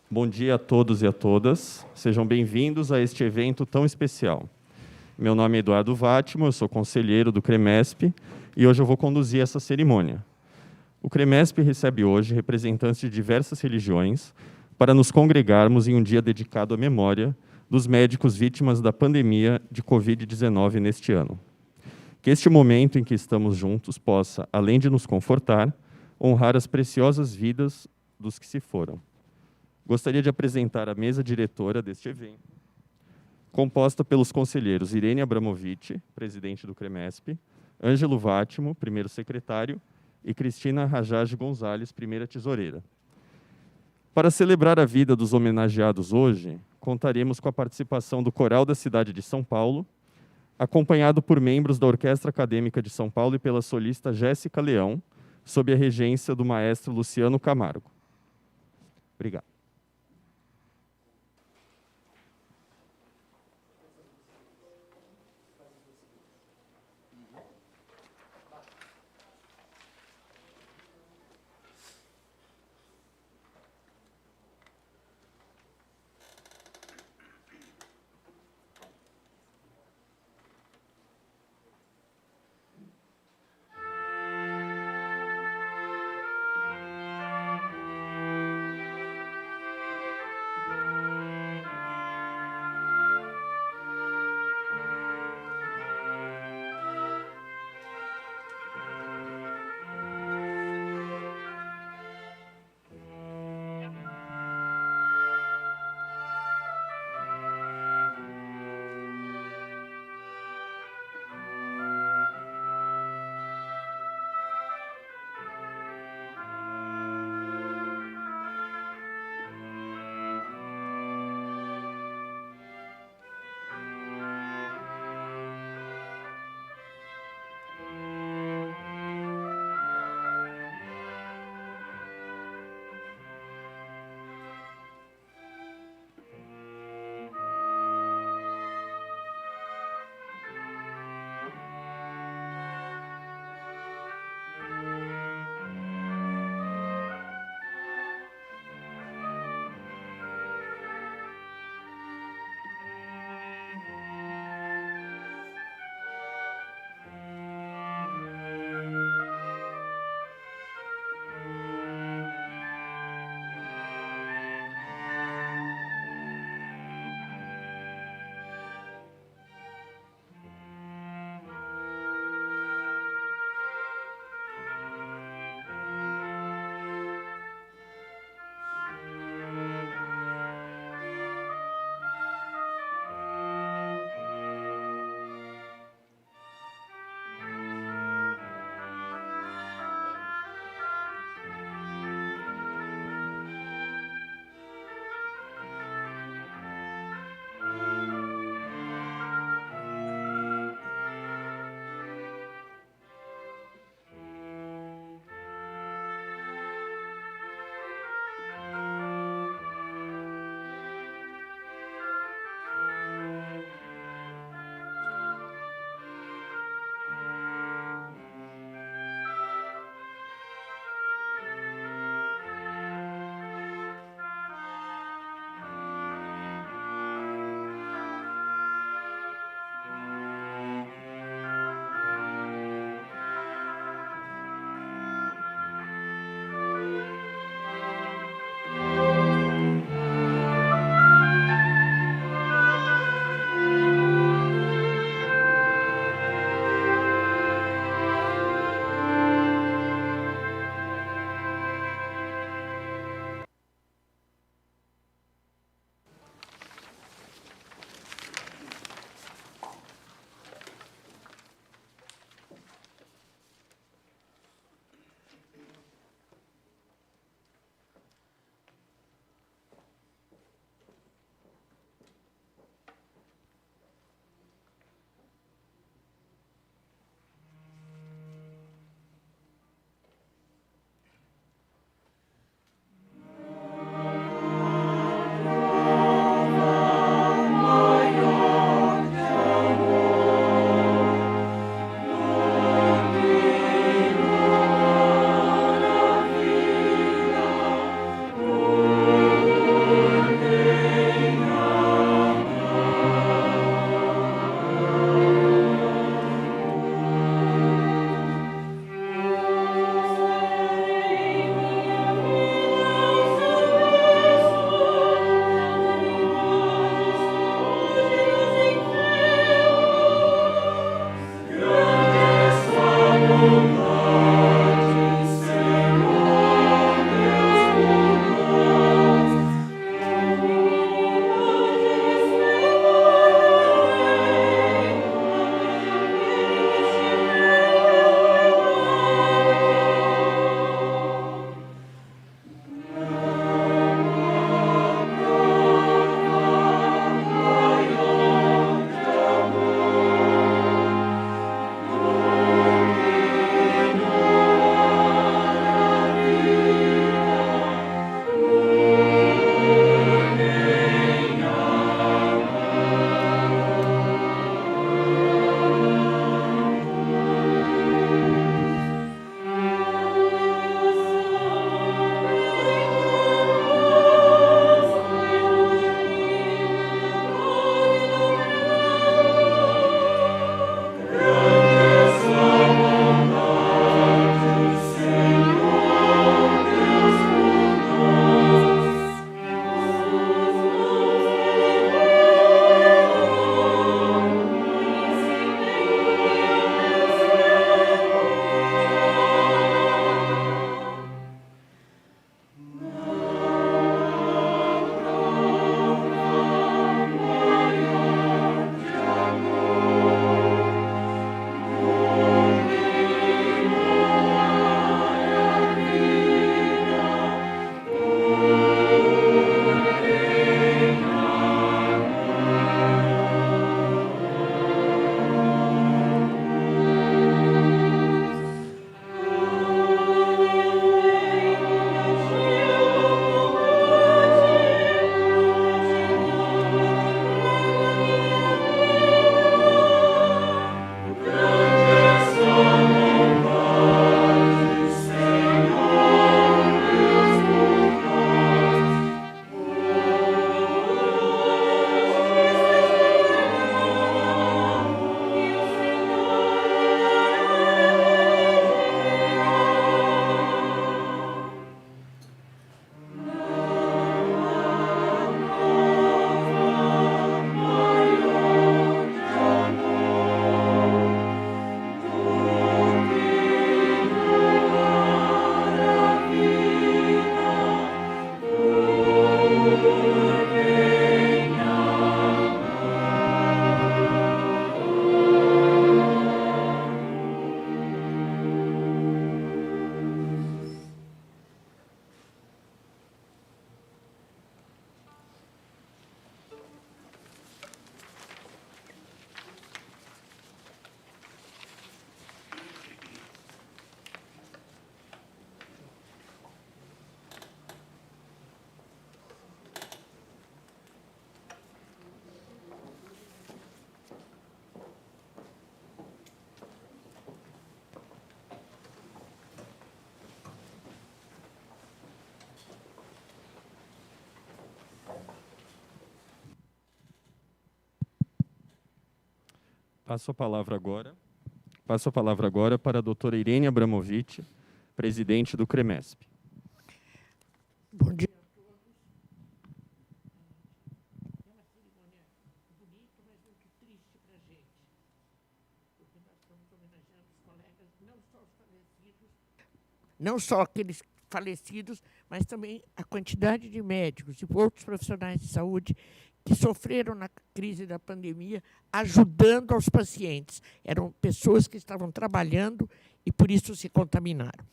Bom dia a todos e a todas. Sejam bem-vindos a este evento tão especial. Meu nome é Eduardo Vátimo, eu sou conselheiro do CREMESP e hoje eu vou conduzir essa cerimônia. O CREMESP recebe hoje representantes de diversas religiões para nos congregarmos em um dia dedicado à memória dos médicos vítimas da pandemia de Covid-19 neste ano. Que este momento em que estamos juntos possa, além de nos confortar, honrar as preciosas vidas dos que se foram. Gostaria de apresentar a mesa diretora deste evento, composta pelos conselheiros Irene Abramovic, presidente do CREMESP, Ângelo Vátimo, primeiro secretário, e Cristina Rajaj Gonzalez, primeira tesoureira. Para celebrar a vida dos homenageados hoje, contaremos com a participação do Coral da Cidade de São Paulo, acompanhado por membros da Orquestra Acadêmica de São Paulo e pela solista Jéssica Leão, sob a regência do maestro Luciano Camargo. Obrigado. Passo a palavra agora para a doutora Irene Abramovic, presidente do CREMESP. Bom dia a todos. É uma cerimônia bonita, mas muito triste para a gente, porque nós estamos homenageando os colegas, não só aqueles falecidos, mas também a quantidade de médicos e outros profissionais de saúde que sofreram na crise da pandemia, ajudando aos pacientes. Eram pessoas que estavam trabalhando e, por isso, se contaminaram.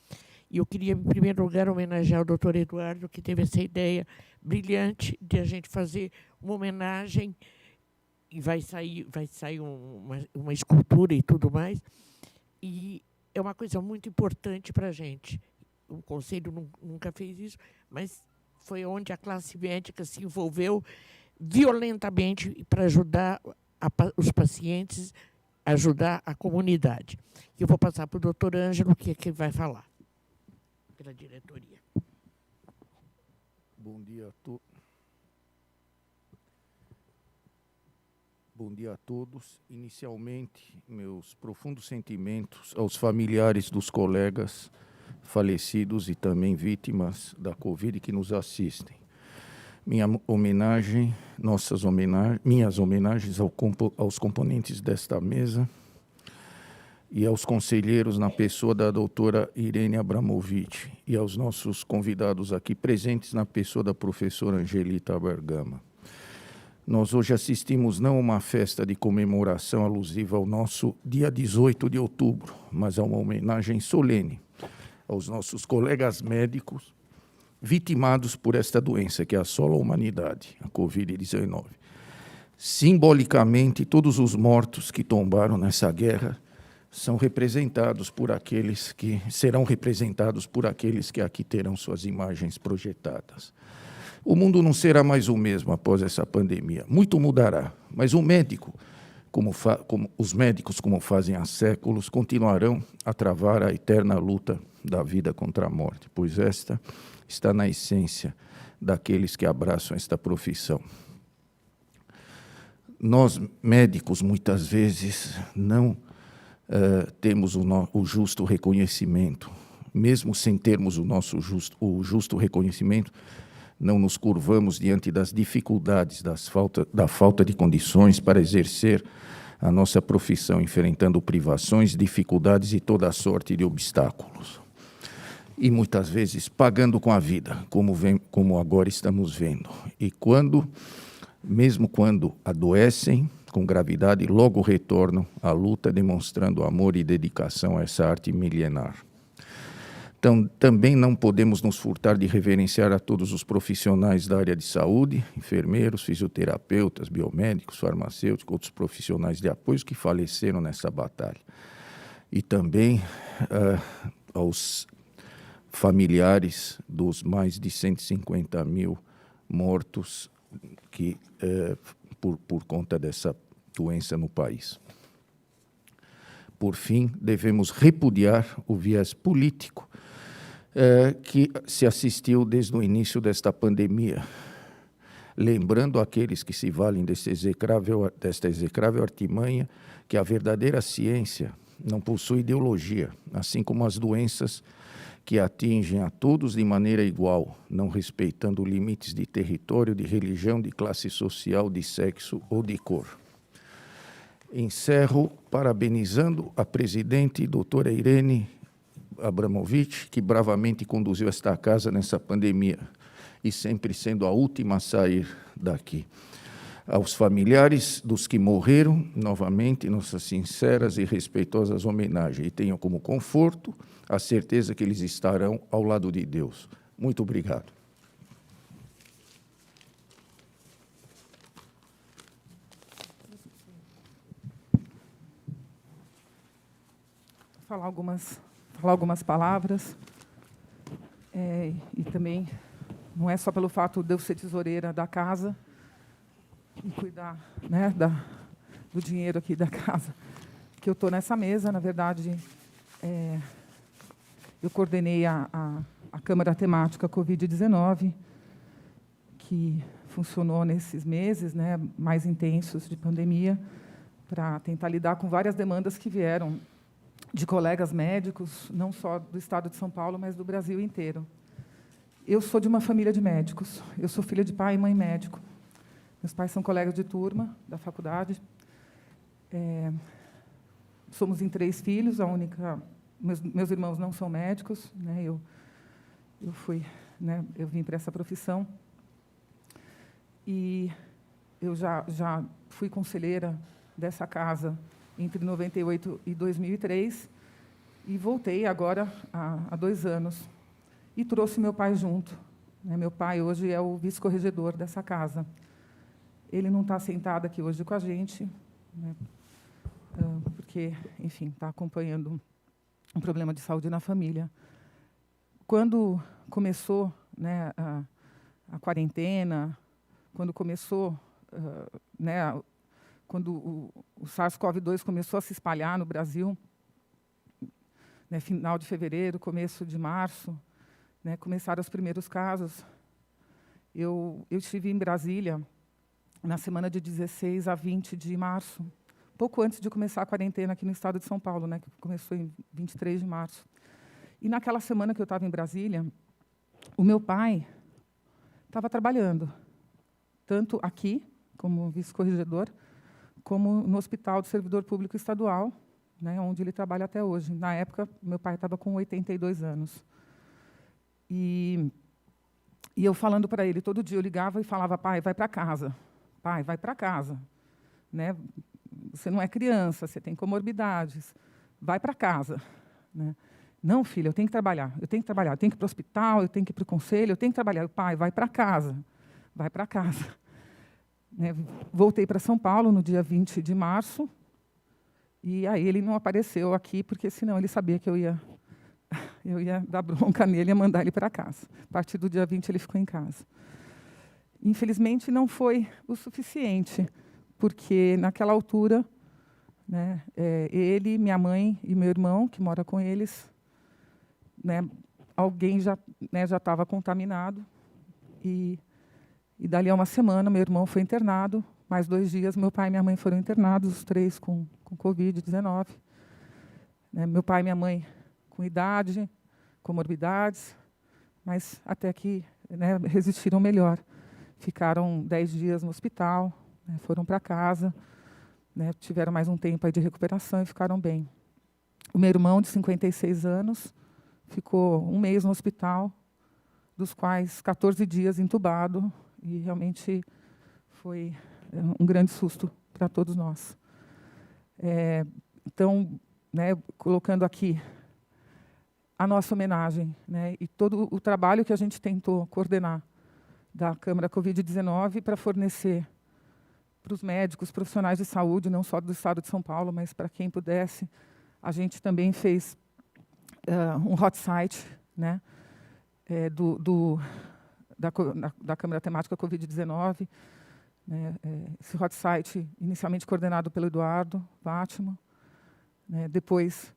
E eu queria, em primeiro lugar, homenagear o doutor Eduardo, que teve essa ideia brilhante de a gente fazer uma homenagem, e vai sair uma escultura e tudo mais. E é uma coisa muito importante para a gente. O Conselho nunca fez isso, mas foi onde a classe médica se envolveu violentamente para ajudar os pacientes, ajudar a comunidade. Eu vou passar para o doutor Ângelo, que vai falar, pela diretoria. Bom dia a todos. Inicialmente, meus profundos sentimentos aos familiares dos colegas falecidos e também vítimas da Covid que nos assistem. Minhas homenagens aos componentes desta mesa e aos conselheiros na pessoa da doutora Irene Abramovic e aos nossos convidados aqui presentes na pessoa da professora Angelita Bergama. Nós hoje assistimos não a uma festa de comemoração alusiva ao nosso dia 18 de outubro, mas a uma homenagem solene aos nossos colegas médicos vitimados por esta doença que assola a humanidade, a Covid-19. Simbolicamente, todos os mortos que tombaram nessa guerra serão representados por aqueles que aqui terão suas imagens projetadas. O mundo não será mais o mesmo após essa pandemia. Muito mudará, mas o médico, como os médicos, como fazem há séculos, continuarão a travar a eterna luta da vida contra a morte, pois esta está na essência daqueles que abraçam esta profissão. Nós, médicos, muitas vezes não temos o justo reconhecimento. Mesmo sem termos o justo reconhecimento, não nos curvamos diante das dificuldades, da falta de condições para exercer a nossa profissão, enfrentando privações, dificuldades e toda a sorte de obstáculos. E muitas vezes pagando com a vida, como agora estamos vendo. E mesmo quando adoecem com gravidade, logo retornam à luta, demonstrando amor e dedicação a essa arte milenar. Então, também não podemos nos furtar de reverenciar a todos os profissionais da área de saúde, enfermeiros, fisioterapeutas, biomédicos, farmacêuticos, outros profissionais de apoio que faleceram nessa batalha. E também aos familiares dos mais de 150 mil mortos por conta dessa doença no país. Por fim, devemos repudiar o viés político que se assistiu desde o início desta pandemia, lembrando aqueles que se valem desta execrável artimanha que a verdadeira ciência não possui ideologia, assim como as doenças que atingem a todos de maneira igual, não respeitando limites de território, de religião, de classe social, de sexo ou de cor. Encerro parabenizando a presidente, doutora Irene Abramovic, que bravamente conduziu esta casa nessa pandemia e sempre sendo a última a sair daqui. Aos familiares dos que morreram, novamente, nossas sinceras e respeitosas homenagens. E tenham como conforto a certeza que eles estarão ao lado de Deus. Muito obrigado. Falar algumas palavras. E também, não é só pelo fato de eu ser tesoureira da casa e cuidar, né, do dinheiro aqui da casa, que eu estou nessa mesa. Na verdade, eu coordenei a Câmara Temática Covid-19, que funcionou nesses meses, né, mais intensos de pandemia, para tentar lidar com várias demandas que vieram de colegas médicos, não só do estado de São Paulo, mas do Brasil inteiro. Eu sou de uma família de médicos. Eu sou filha de pai e mãe médico. Meus pais são colegas de turma da faculdade. Somos em 3 filhos. Meus irmãos não são médicos, né? Eu vim para essa profissão. E eu já fui conselheira dessa casa entre 98 e 2003 e voltei agora há 2 anos e trouxe meu pai junto, né? Meu pai hoje é o vice-corregedor dessa casa. Ele não está sentado aqui hoje com a gente, né? Porque, enfim, está acompanhando um problema de saúde na família. Quando começou, né, a quarentena, quando começou, quando o SARS-CoV-2 começou a se espalhar no Brasil, né, final de fevereiro, começo de março, né, começaram os primeiros casos. Eu estive em Brasília na semana de 16 a 20 de março, pouco antes de começar a quarentena aqui no estado de São Paulo, né, que começou em 23 de março. E naquela semana que eu estava em Brasília, o meu pai estava trabalhando, tanto aqui, como vice-corregedor, como no Hospital do Servidor Público Estadual, né, onde ele trabalha até hoje. Na época, meu pai estava com 82 anos. E eu falando para ele, todo dia eu ligava e falava, pai, vai para casa. Pai, vai para casa. Né? Você não é criança, você tem comorbidades. Vai para casa. Né? Não, filha, eu tenho que trabalhar. Eu tenho que trabalhar. Eu tenho que ir para o hospital, eu tenho que ir para o conselho, eu tenho que trabalhar. Pai, vai para casa. Vai para casa. Né? Voltei para São Paulo no dia 20 de março. E aí ele não apareceu aqui, porque senão ele sabia que eu ia dar bronca nele e mandar ele para casa. A partir do dia 20 ele ficou em casa. Infelizmente não foi o suficiente, porque naquela altura, né, ele, minha mãe e meu irmão, que mora com eles, né, alguém já estava contaminado. E dali a uma semana meu irmão foi internado, mais 2 dias meu pai e minha mãe foram internados, os 3 com Covid-19. Né, meu pai e minha mãe com idade, comorbidades, mas até que, né, resistiram melhor. Ficaram 10 dias no hospital, né, foram para casa, né, tiveram mais um tempo aí de recuperação e ficaram bem. O meu irmão, de 56 anos, ficou 1 mês no hospital, dos quais 14 dias entubado, e realmente foi um grande susto para todos nós. Então, né, colocando aqui a nossa homenagem, né, e todo o trabalho que a gente tentou coordenar da Câmara Covid-19 para fornecer para os médicos, profissionais de saúde, não só do estado de São Paulo, mas para quem pudesse. A gente também fez um hot site, né, da Câmara Temática Covid-19. Né, esse hot site, inicialmente coordenado pelo Eduardo Vátimo, né, depois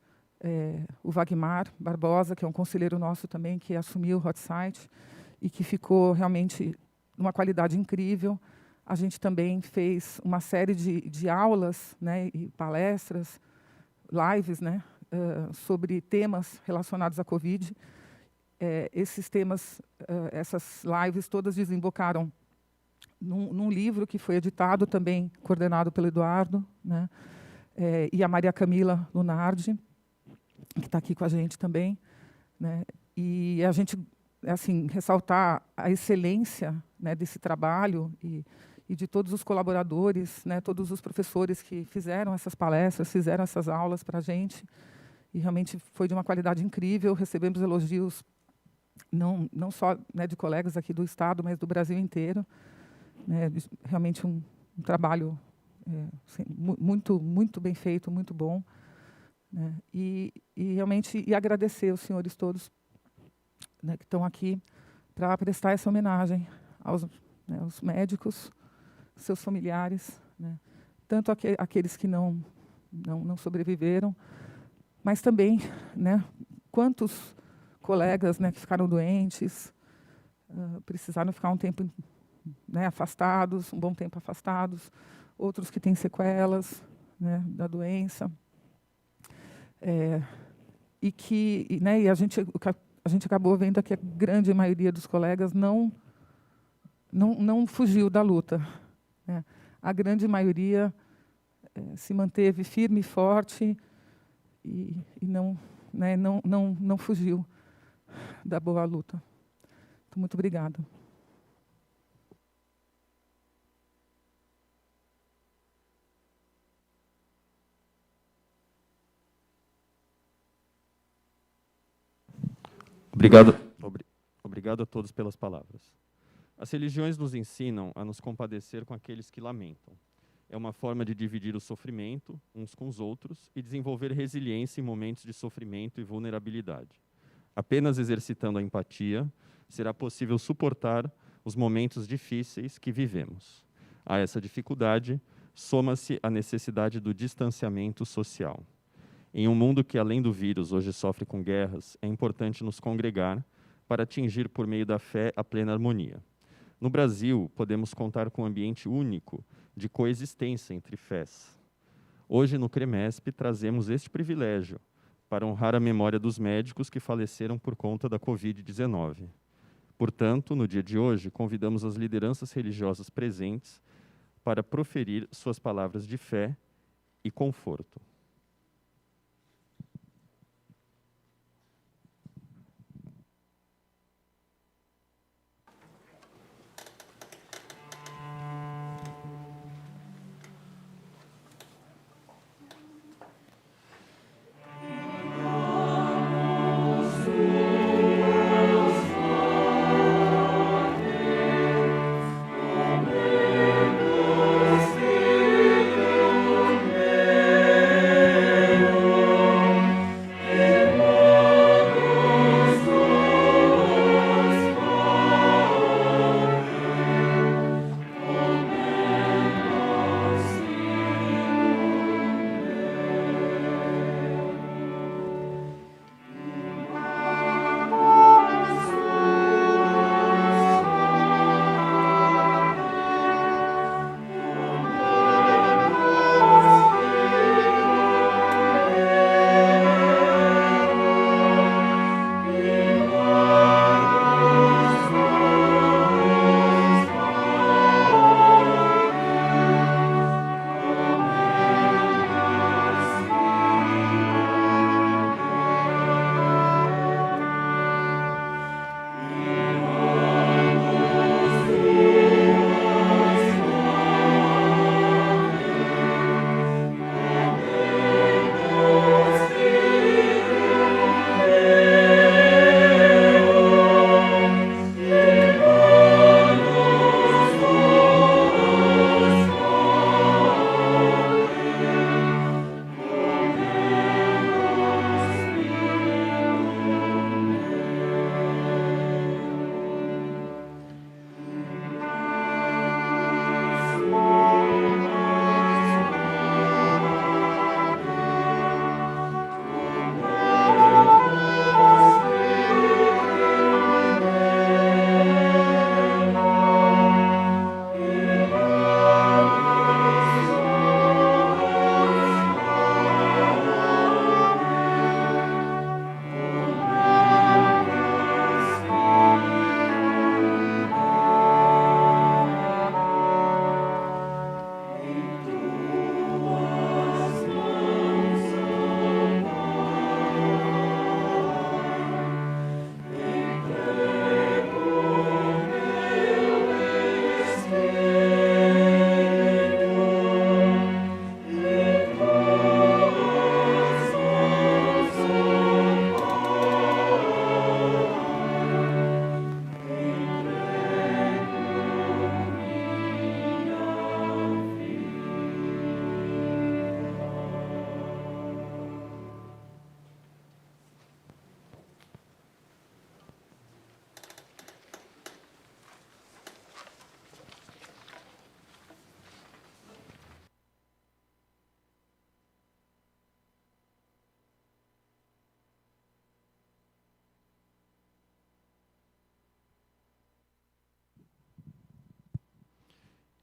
o Wagmar Barbosa, que é um conselheiro nosso também, que assumiu o hot site e que ficou realmente numa qualidade incrível. A gente também fez uma série de aulas, né, e palestras, lives, né, sobre temas relacionados à Covid. Esses temas, essas lives todas desembocaram num livro que foi editado também, coordenado pelo Eduardo, né, e a Maria Camila Lunardi, que está aqui com a gente também, né, e a gente, assim, ressaltar a excelência, né, desse trabalho e de todos os colaboradores, né, todos os professores que fizeram essas palestras, fizeram essas aulas para a gente, e realmente foi de uma qualidade incrível. Recebemos elogios não só, né, de colegas aqui do estado, mas do Brasil inteiro. Né, realmente um trabalho assim, muito bem feito, muito bom. Né, e realmente agradecer os senhores todos, né, que estão aqui para prestar essa homenagem aos médicos, seus familiares, né, tanto aqueles que não sobreviveram, mas também, né, quantos colegas, né, que ficaram doentes, precisaram ficar um tempo, né, afastados, um bom tempo afastados, outros que têm sequelas, né, da doença. E a gente acabou vendo que a grande maioria dos colegas não fugiu da luta, né? A grande maioria se manteve firme e forte e não fugiu da boa luta. Então, muito obrigada. Obrigado a todos pelas palavras. As religiões nos ensinam a nos compadecer com aqueles que lamentam. É uma forma de dividir o sofrimento uns com os outros e desenvolver resiliência em momentos de sofrimento e vulnerabilidade. Apenas exercitando a empatia, será possível suportar os momentos difíceis que vivemos. A essa dificuldade, soma-se a necessidade do distanciamento social. Em um mundo que, além do vírus, hoje sofre com guerras, é importante nos congregar para atingir, por meio da fé, a plena harmonia. No Brasil, podemos contar com um ambiente único de coexistência entre fés. Hoje, no CREMESP, trazemos este privilégio para honrar a memória dos médicos que faleceram por conta da Covid-19. Portanto, no dia de hoje, convidamos as lideranças religiosas presentes para proferir suas palavras de fé e conforto.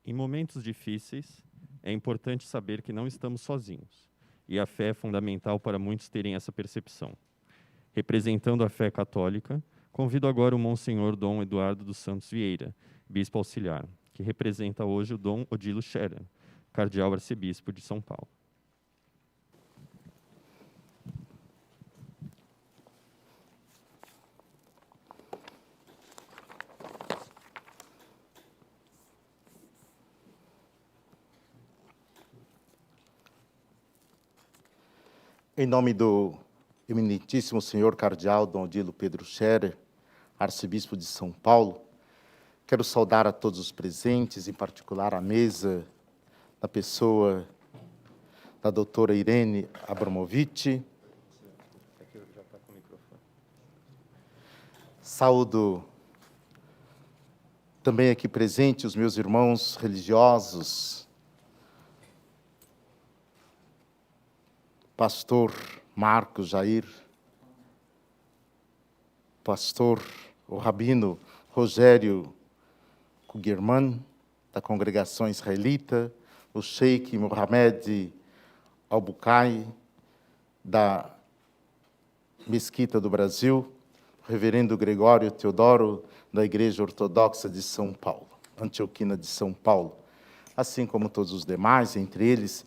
Em momentos difíceis, é importante saber que não estamos sozinhos, e a fé é fundamental para muitos terem essa percepção. Representando a fé católica, convido agora o Monsenhor Dom Eduardo dos Santos Vieira, bispo auxiliar, que representa hoje o Dom Odilo Scherer, cardeal arcebispo de São Paulo. Em nome do eminentíssimo senhor cardeal Dom Odilo Pedro Scherer, arcebispo de São Paulo, quero saudar a todos os presentes, em particular a mesa, na pessoa da doutora Irene Abramovic. Saúdo também aqui presente os meus irmãos religiosos, pastor Marcos Jair, pastor, o rabino Rogério Kugerman, da congregação israelita, o sheik Mohamed Albucai, da Mesquita do Brasil, o reverendo Gregório Teodoro, da Igreja Ortodoxa de São Paulo, Antioquina de São Paulo, assim como todos os demais, entre eles,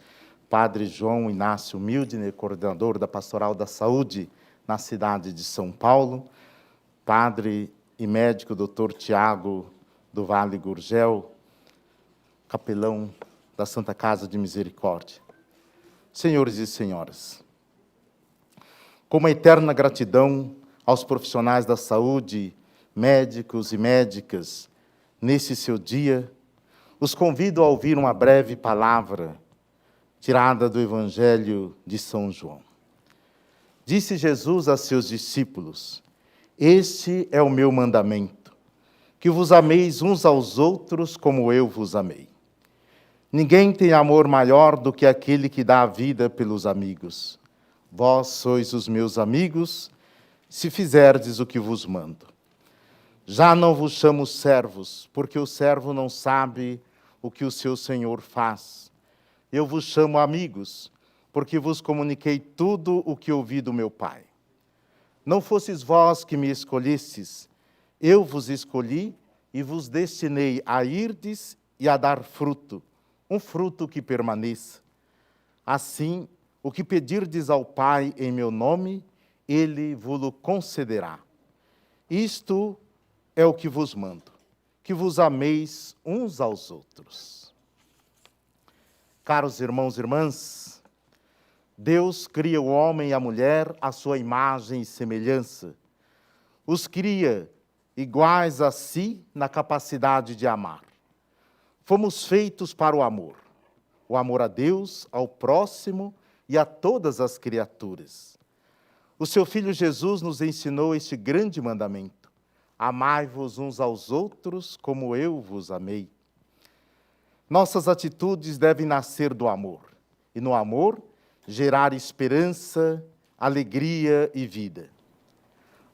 Padre João Inácio Mildner, coordenador da Pastoral da Saúde na cidade de São Paulo, Padre e médico Dr. Tiago do Vale Gurgel, capelão da Santa Casa de Misericórdia. Senhores e senhoras, com uma eterna gratidão aos profissionais da saúde, médicos e médicas, nesse seu dia, os convido a ouvir uma breve palavra tirada do Evangelho de São João. Disse Jesus a seus discípulos: este é o meu mandamento, que vos ameis uns aos outros como eu vos amei. Ninguém tem amor maior do que aquele que dá a vida pelos amigos. Vós sois os meus amigos, se fizerdes o que vos mando. Já não vos chamo servos, porque o servo não sabe o que o seu senhor faz. Eu vos chamo amigos, porque vos comuniquei tudo o que ouvi do meu Pai. Não fosses vós que me escolhestes, eu vos escolhi e vos destinei a irdes e a dar fruto, um fruto que permaneça. Assim, o que pedirdes ao Pai em meu nome, Ele vos concederá. Isto é o que vos mando, que vos ameis uns aos outros. Caros irmãos e irmãs, Deus cria o homem e a mulher à sua imagem e semelhança. Os cria iguais a si na capacidade de amar. Fomos feitos para o amor a Deus, ao próximo e a todas as criaturas. O seu Filho Jesus nos ensinou este grande mandamento: amai-vos uns aos outros como eu vos amei. Nossas atitudes devem nascer do amor, e no amor gerar esperança, alegria e vida.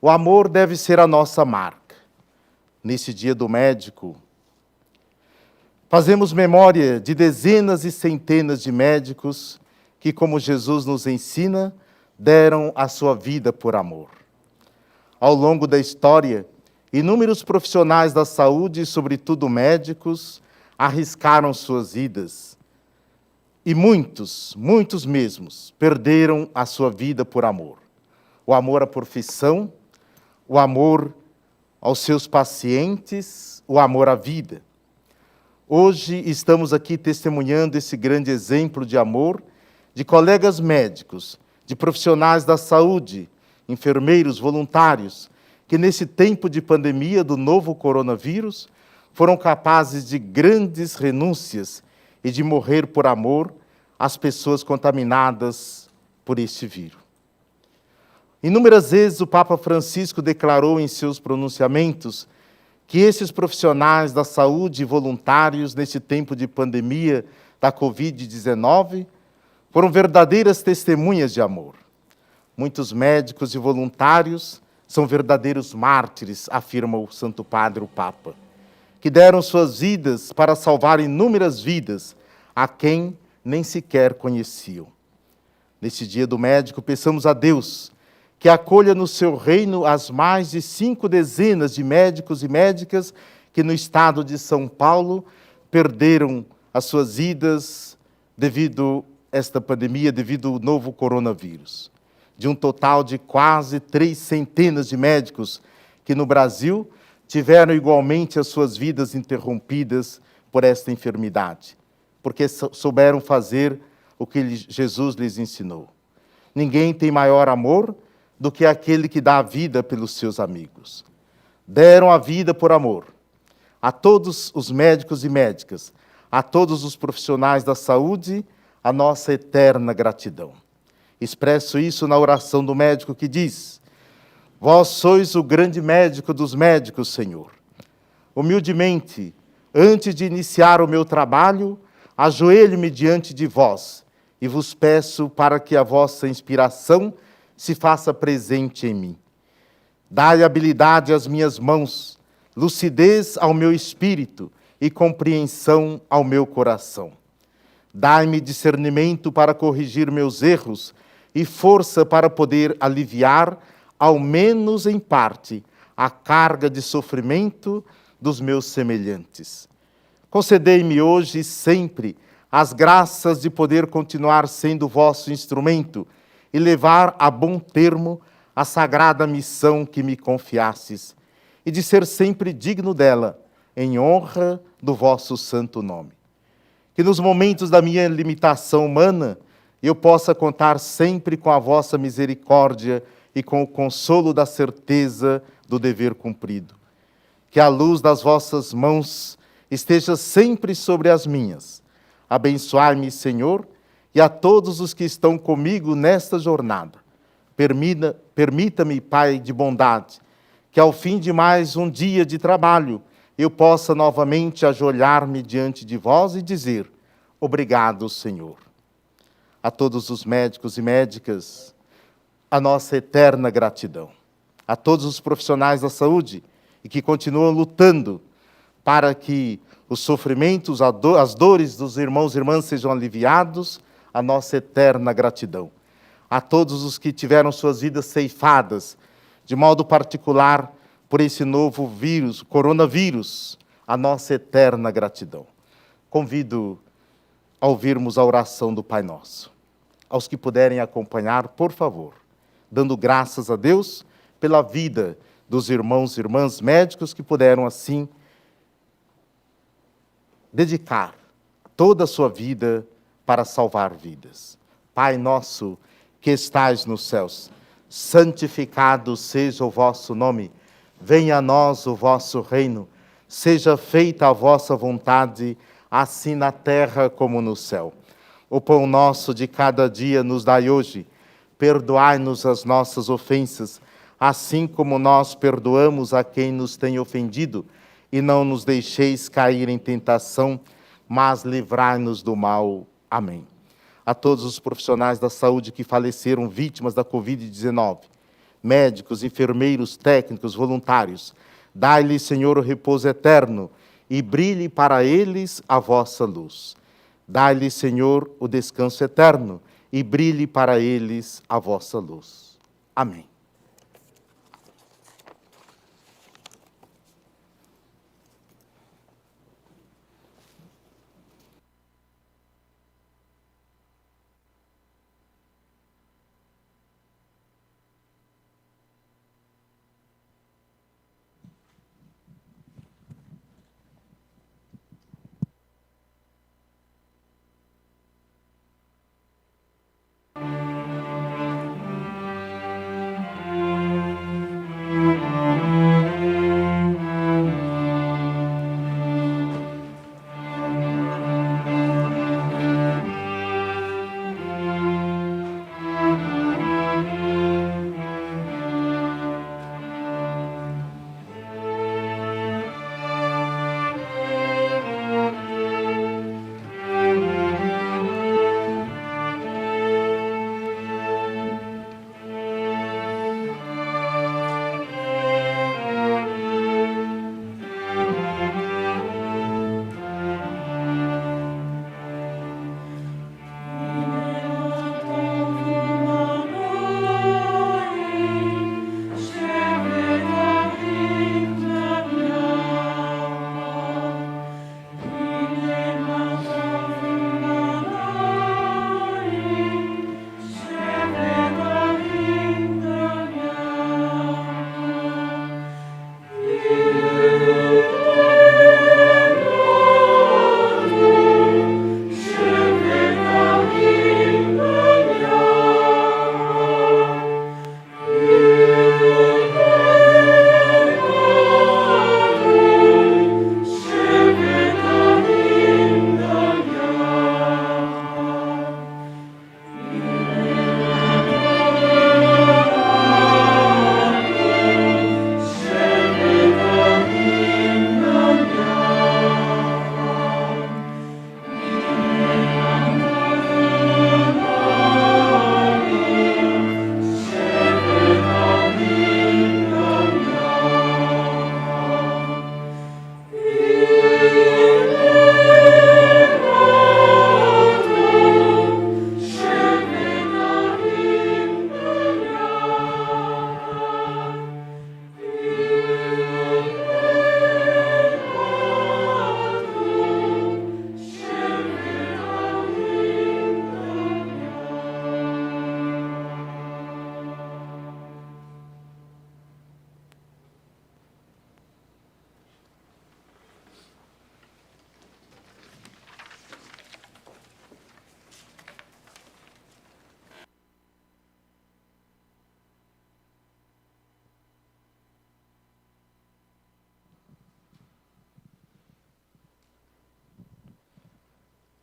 O amor deve ser a nossa marca. Nesse dia do médico, fazemos memória de dezenas e centenas de médicos que, como Jesus nos ensina, deram a sua vida por amor. Ao longo da história, inúmeros profissionais da saúde, sobretudo médicos, arriscaram suas vidas. E muitos mesmos, perderam a sua vida por amor. O amor à profissão, o amor aos seus pacientes, o amor à vida. Hoje estamos aqui testemunhando esse grande exemplo de amor de colegas médicos, de profissionais da saúde, enfermeiros, voluntários, que nesse tempo de pandemia do novo coronavírus foram capazes de grandes renúncias e de morrer por amor às pessoas contaminadas por este vírus. Inúmeras vezes o Papa Francisco declarou em seus pronunciamentos que esses profissionais da saúde voluntários neste tempo de pandemia da Covid-19 foram verdadeiras testemunhas de amor. Muitos médicos e voluntários são verdadeiros mártires, afirma o Santo Padre, o Papa, que deram suas vidas para salvar inúmeras vidas, a quem nem sequer conheciam. Neste dia do médico, peçamos a Deus que acolha no seu reino as mais de 5 dezenas de médicos e médicas que no estado de São Paulo perderam as suas vidas devido a esta pandemia, devido ao novo coronavírus. De um total de quase 300 de médicos que no Brasil tiveram igualmente as suas vidas interrompidas por esta enfermidade, porque souberam fazer o que Jesus lhes ensinou. Ninguém tem maior amor do que aquele que dá a vida pelos seus amigos. Deram a vida por amor. A todos os médicos e médicas, a todos os profissionais da saúde, a nossa eterna gratidão. Expresso isso na oração do médico que diz: vós sois o grande médico dos médicos, Senhor. Humildemente, antes de iniciar o meu trabalho, ajoelho-me diante de vós e vos peço para que a vossa inspiração se faça presente em mim. Dai habilidade às minhas mãos, lucidez ao meu espírito e compreensão ao meu coração. Dai-me discernimento para corrigir meus erros e força para poder aliviar, ao menos em parte, a carga de sofrimento dos meus semelhantes. Concedei-me hoje e sempre as graças de poder continuar sendo vosso instrumento e levar a bom termo a sagrada missão que me confiastes, e de ser sempre digno dela, em honra do vosso santo nome. Que nos momentos da minha limitação humana, eu possa contar sempre com a vossa misericórdia e com o consolo da certeza do dever cumprido. Que a luz das vossas mãos esteja sempre sobre as minhas. Abençoai-me, Senhor, e a todos os que estão comigo nesta jornada. Permita-me, Pai de bondade, que ao fim de mais um dia de trabalho, eu possa novamente ajoelhar-me diante de vós e dizer: obrigado, Senhor. A todos os médicos e médicas, a nossa eterna gratidão. A todos os profissionais da saúde e que continuam lutando para que os sofrimentos, as dores dos irmãos e irmãs sejam aliviados, a nossa eterna gratidão. A todos os que tiveram suas vidas ceifadas, de modo particular, por esse novo vírus, coronavírus, a nossa eterna gratidão. Convido a ouvirmos a oração do Pai Nosso. Aos que puderem acompanhar, por favor, dando graças a Deus pela vida dos irmãos e irmãs médicos que puderam, assim, dedicar toda a sua vida para salvar vidas. Pai nosso que estais nos céus, santificado seja o vosso nome. Venha a nós o vosso reino. Seja feita a vossa vontade, assim na terra como no céu. O pão nosso de cada dia nos dai hoje. Perdoai-nos as nossas ofensas, assim como nós perdoamos a quem nos tem ofendido. E não nos deixeis cair em tentação, mas livrai-nos do mal. Amém. A todos os profissionais da saúde que faleceram vítimas da Covid-19, médicos, enfermeiros, técnicos, voluntários, dai-lhes, Senhor, o repouso eterno e brilhe para eles a vossa luz. Dai-lhes, Senhor, o descanso eterno e brilhe para eles a vossa luz. Amém.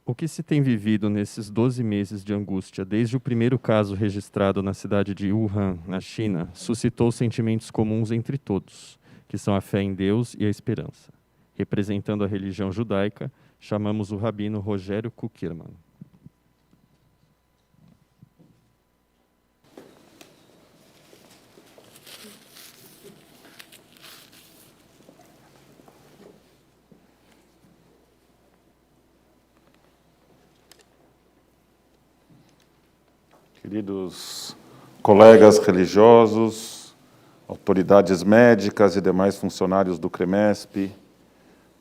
O que se tem vivido nesses 12 meses de angústia, desde o primeiro caso registrado na cidade de Wuhan, na China, suscitou sentimentos comuns entre todos, que são a fé em Deus e a esperança. Representando a religião judaica, chamamos o rabino Rogério Kuckerman. Queridos colegas religiosos, autoridades médicas e demais funcionários do CREMESP,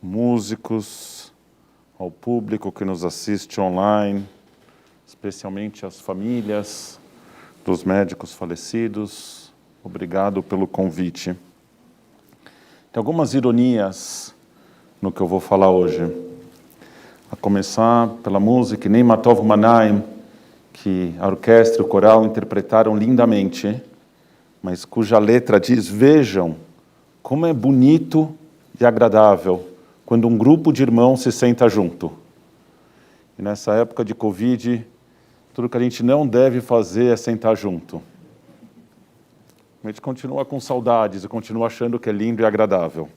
músicos, ao público que nos assiste online, especialmente as famílias dos médicos falecidos, obrigado pelo convite. Tem algumas ironias no que eu vou falar hoje. A começar pela música Nem Matov Manaim, que a orquestra e o coral interpretaram lindamente, mas cuja letra diz: vejam como é bonito e agradável quando um grupo de irmãos se senta junto. E nessa época de Covid, tudo que a gente não deve fazer é sentar junto. A gente continua com saudades e continua achando que é lindo e agradável.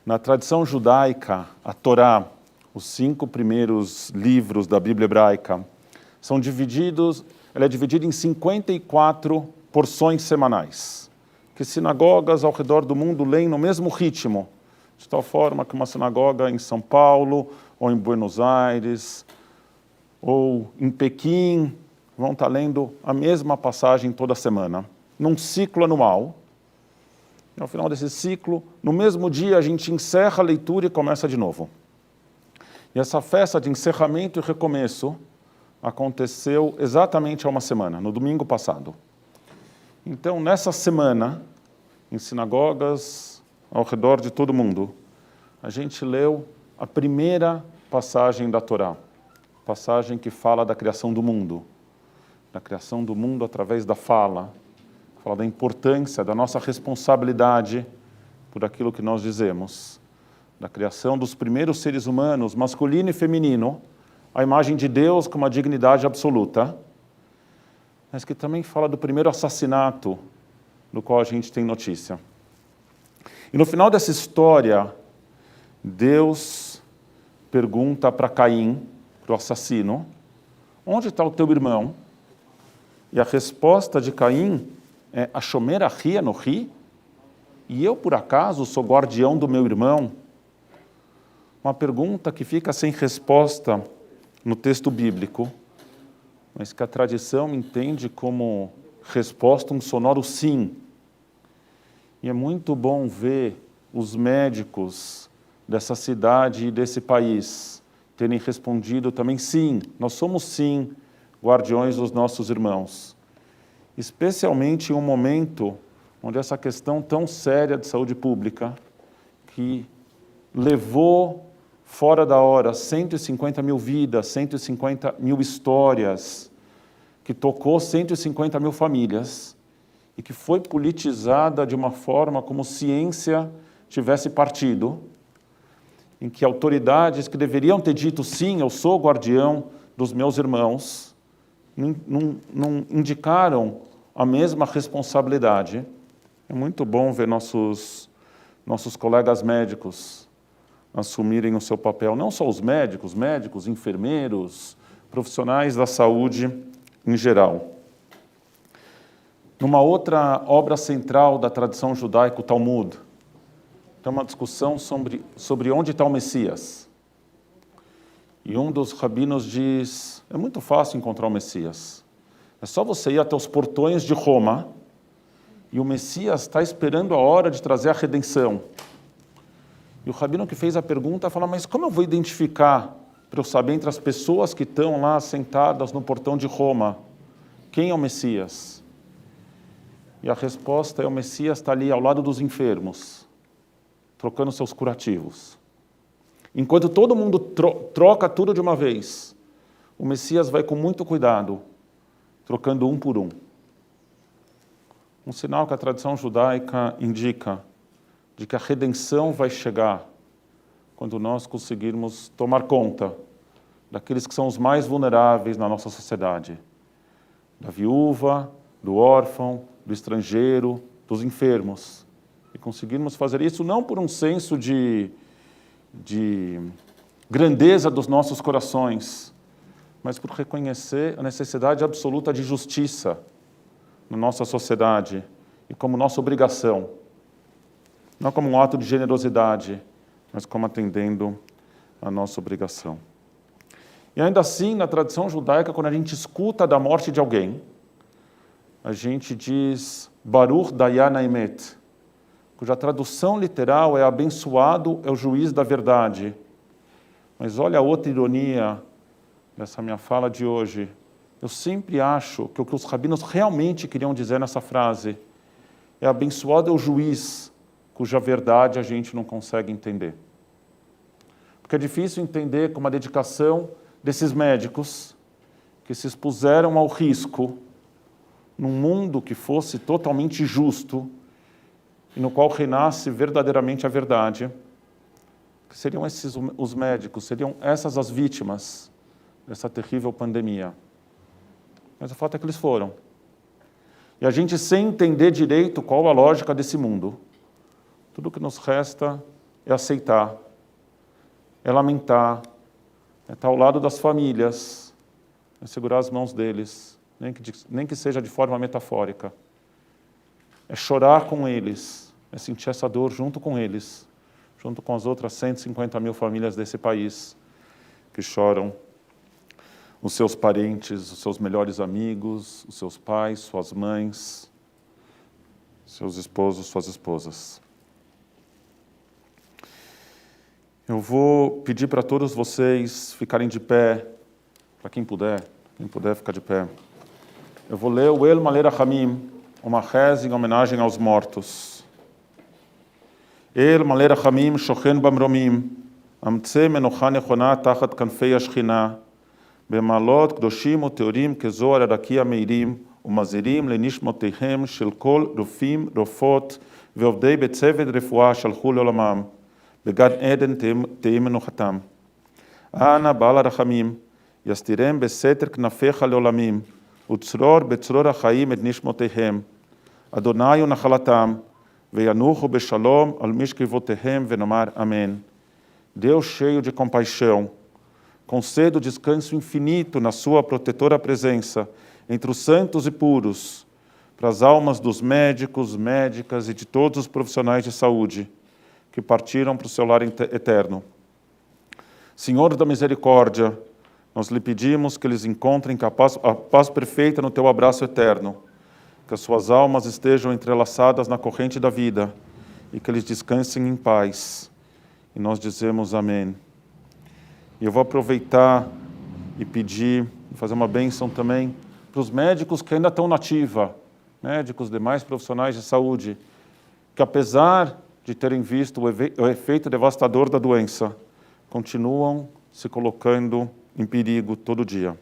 Na tradição judaica, a Torá, os 5 primeiros livros da Bíblia hebraica, ela é dividida em 54 porções semanais, que sinagogas ao redor do mundo leem no mesmo ritmo, de tal forma que uma sinagoga em São Paulo, ou em Buenos Aires, ou em Pequim, vão estar lendo a mesma passagem toda semana, num ciclo anual. E ao final desse ciclo, no mesmo dia, a gente encerra a leitura e começa de novo. E essa festa de encerramento e recomeço aconteceu exatamente há uma semana, no domingo passado. Então, nessa semana, em sinagogas ao redor de todo mundo, a gente leu a primeira passagem da Torá, passagem que fala da criação do mundo através da fala da importância da nossa responsabilidade por aquilo que nós dizemos, da criação dos primeiros seres humanos, masculino e feminino, a imagem de Deus com uma dignidade absoluta, mas que também fala do primeiro assassinato do qual a gente tem notícia. E no final dessa história, Deus pergunta para Caim, para o assassino: onde está o teu irmão? E a resposta de Caim é: Ashomer achi anochi? E eu, por acaso, sou guardião do meu irmão? Uma pergunta que fica sem resposta no texto bíblico, mas que a tradição entende como resposta um sonoro sim. E é muito bom ver os médicos dessa cidade e desse país terem respondido também sim, nós somos sim guardiões dos nossos irmãos. Especialmente em um momento onde essa questão tão séria de saúde pública, que levou fora da hora 150 mil vidas, 150 mil histórias, que tocou 150 mil famílias, e que foi politizada de uma forma como ciência tivesse partido, em que autoridades que deveriam ter dito sim, eu sou guardião dos meus irmãos, não indicaram a mesma responsabilidade. É muito bom ver nossos colegas médicos assumirem o seu papel, não só os médicos, enfermeiros, profissionais da saúde em geral. Numa outra obra central da tradição judaica, o Talmud, tem uma discussão sobre onde está o Messias. E um dos rabinos diz: é muito fácil encontrar o Messias. É só você ir até os portões de Roma e o Messias está esperando a hora de trazer a redenção. E o rabino que fez a pergunta fala: mas como eu vou identificar, para eu saber entre as pessoas que estão lá sentadas no portão de Roma, quem é o Messias? E a resposta é: o Messias está ali ao lado dos enfermos, trocando seus curativos. Enquanto todo mundo troca tudo de uma vez, o Messias vai com muito cuidado, trocando um por um. Um sinal que a tradição judaica indica de que a redenção vai chegar quando nós conseguirmos tomar conta daqueles que são os mais vulneráveis na nossa sociedade, da viúva, do órfão, do estrangeiro, dos enfermos. E conseguirmos fazer isso não por um senso de grandeza dos nossos corações, mas por reconhecer a necessidade absoluta de justiça na nossa sociedade e como nossa obrigação. Não como um ato de generosidade, mas como atendendo a nossa obrigação. E ainda assim, na tradição judaica, quando a gente escuta da morte de alguém, a gente diz Baruch Dayan Haemet, cuja tradução literal é abençoado é o juiz da verdade. Mas olha a outra ironia dessa minha fala de hoje. Eu sempre acho que o que os rabinos realmente queriam dizer nessa frase é abençoado é o juiz cuja verdade a gente não consegue entender. Porque é difícil entender como a dedicação desses médicos que se expuseram ao risco num mundo que fosse totalmente justo e no qual reinasse verdadeiramente a verdade, que seriam esses os médicos, seriam essas as vítimas dessa terrível pandemia. Mas o fato é que eles foram. E a gente, sem entender direito qual a lógica desse mundo, tudo o que nos resta é aceitar, é lamentar, é estar ao lado das famílias, é segurar as mãos deles, nem que seja de forma metafórica. É chorar com eles, é sentir essa dor junto com eles, junto com as outras 150 mil famílias desse país que choram os seus parentes, os seus melhores amigos, os seus pais, suas mães, seus esposos, suas esposas. Eu vou pedir para todos vocês ficarem de pé, para quem puder ficar de pé. Eu vou ler o El Malei Rachamim, uma reza em homenagem aos mortos. El Malei Rachamim shochen bamromim, amtze menocha nechona tachat kanfei השכינה, במעלות קדושים וטהורים כזוהר הרקיע המאירים, ומזהירים לנשמותיהם של כל רופאים, רופאות ועובדי בצוות רפואה שהלכו לעולמם. בגן עדן תהי מנוחתם. אנא בעל הרחמים, יסתירם בסתר כנפיך לעולמים, וצרור בצרור החיים את נשמותיהם. אדוני הוא נחלתם, וינוחו בשלום על משכבותיהם, ונאמר אמן. Deus cheio de compaixão, conceda o descanso infinito na sua protetora presença, entre os santos e puros, para as almas dos médicos, médicas e de todos os profissionais de saúde, que partiram para o seu lar eterno. Senhor da misericórdia, nós lhe pedimos que eles encontrem a paz perfeita no teu abraço eterno, que as suas almas estejam entrelaçadas na corrente da vida e que eles descansem em paz. E nós dizemos amém. E eu vou aproveitar e pedir, fazer uma bênção também para os médicos que ainda estão na ativa, médicos, demais profissionais de saúde, que apesar de terem visto o efeito devastador da doença, continuam se colocando em perigo todo dia.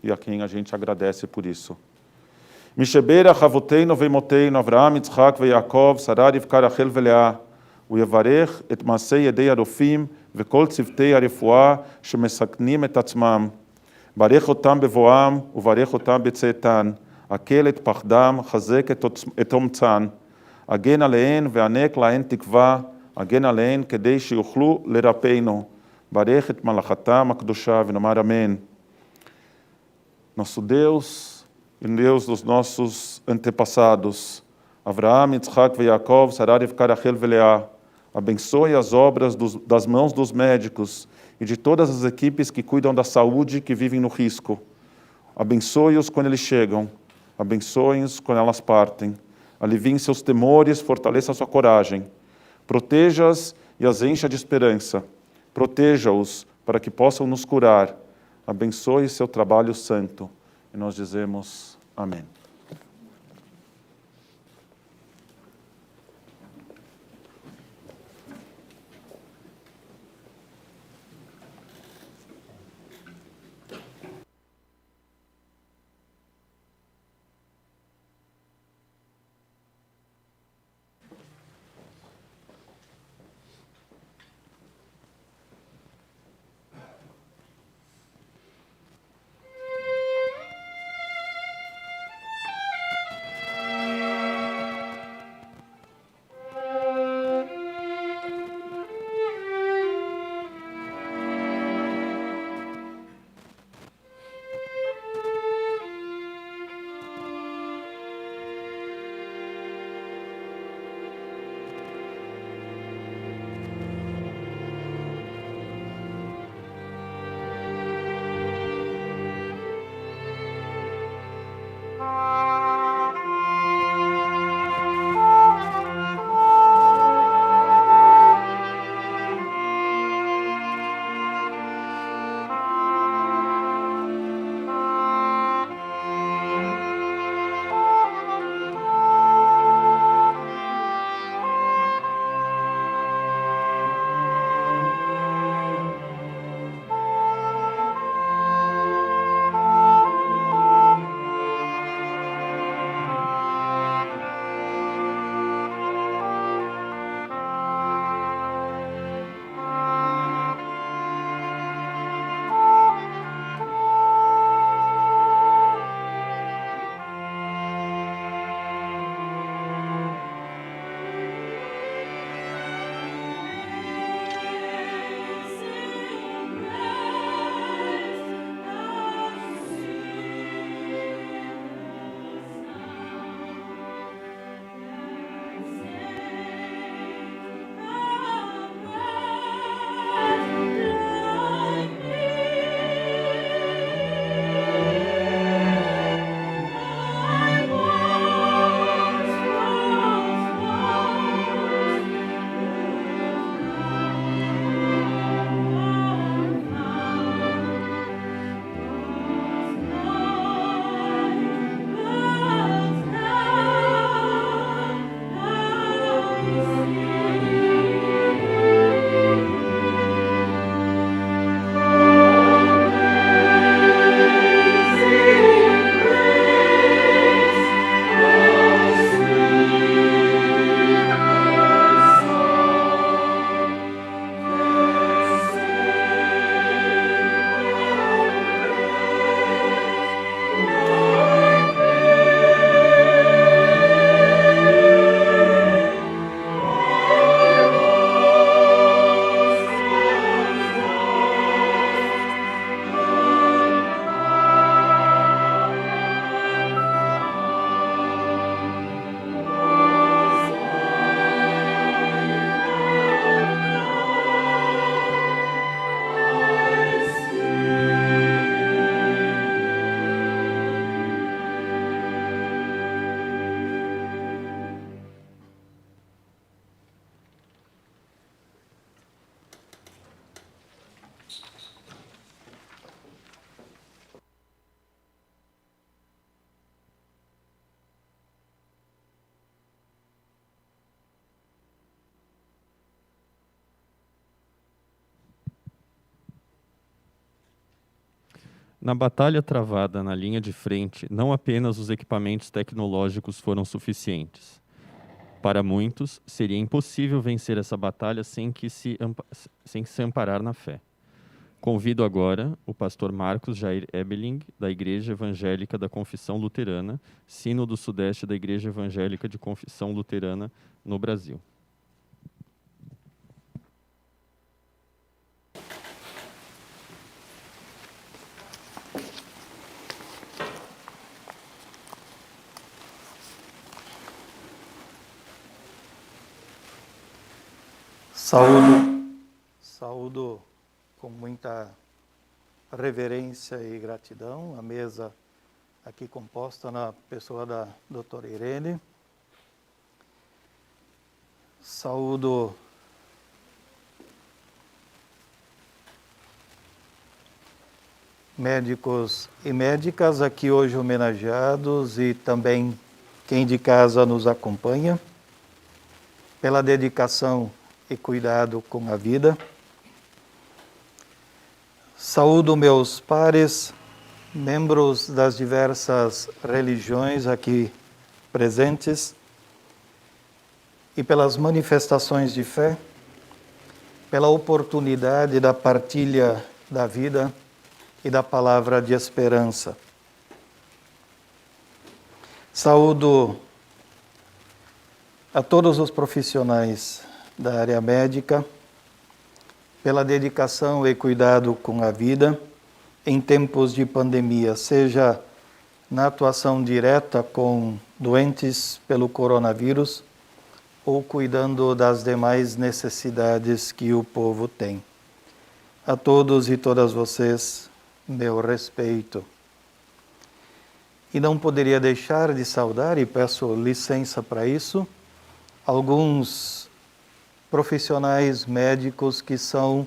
E a quem a gente agradece por isso. Misheberach Avoteinu veimoteinu Avraham, Yitzchak veYaakov, Sarah, Rivka, Rachel ולאה, ויברך את מעשי ידי הרופאים וכל צוותי הרפואה שמסכנים את עצמם. ברך אותם בבואם וברך אותם בצאתן. הקל את פחדם, חזק את אומצן. הגן עליהן וענק להן תקווה, הגן עליהן כדי שיוכלו לרפאנו. ברך את מלאכתם הקדושה ונאמר אמן. Nosso Deus e Deus dos nossos antepassados, Avraham, Yitzchak e Yaakov, Sarah, Rivka, Rachel e Leá, abençoe as obras das mãos dos médicos e de todas as equipes que cuidam da saúde e que vivem no risco. Abençoe-os quando eles chegam, abençoe-os quando elas partem. Aliviem seus temores, fortaleça sua coragem. Proteja-as e as encha de esperança. Proteja-os para que possam nos curar. Abençoe seu trabalho santo. E nós dizemos amém. Na batalha travada na linha de frente, não apenas os equipamentos tecnológicos foram suficientes. Para muitos, seria impossível vencer essa batalha sem se amparar na fé. Convido agora o pastor Marcos Jair Ebeling, da Igreja Evangélica da Confissão Luterana, Sino do Sudeste da Igreja Evangélica de Confissão Luterana no Brasil. Saúdo com muita reverência e gratidão a mesa aqui composta na pessoa da doutora Irene. Saúdo médicos e médicas aqui hoje homenageados e também quem de casa nos acompanha, pela dedicação e cuidado com a vida. Saúdo meus pares, membros das diversas religiões aqui presentes e pelas manifestações de fé, pela oportunidade da partilha da vida e da palavra de esperança. Saúdo a todos os profissionais da área médica, pela dedicação e cuidado com a vida em tempos de pandemia, seja na atuação direta com doentes pelo coronavírus ou cuidando das demais necessidades que o povo tem. A todos e todas vocês, meu respeito. E não poderia deixar de saudar, e peço licença para isso, alguns profissionais médicos que são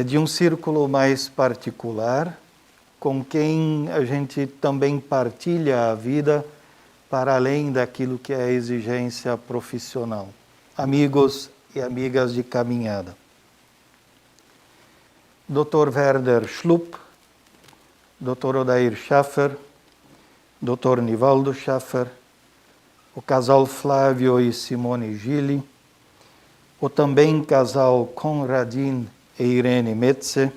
de um círculo mais particular, com quem a gente também partilha a vida para além daquilo que é a exigência profissional. Amigos e amigas de caminhada. Dr. Werder Schlupp, Dr. Odair Schaffer, Dr. Nivaldo Schaffer, o casal Flávio e Simone Gili, o também casal Conradin e Irene Metze,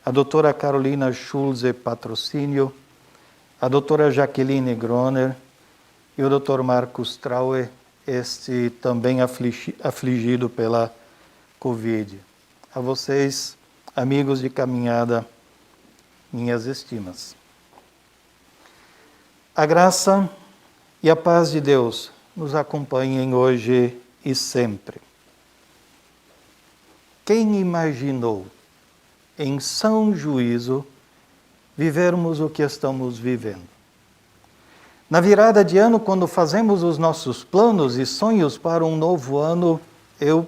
a doutora Carolina Schulze Patrocínio, a doutora Jaqueline Groner e o doutor Marcos Traue, este também afligido pela Covid. A vocês, amigos de caminhada, minhas estimas. A graça e a paz de Deus nos acompanhem hoje e sempre. Quem imaginou, em são juízo, vivermos o que estamos vivendo? Na virada de ano, quando fazemos os nossos planos e sonhos para um novo ano, eu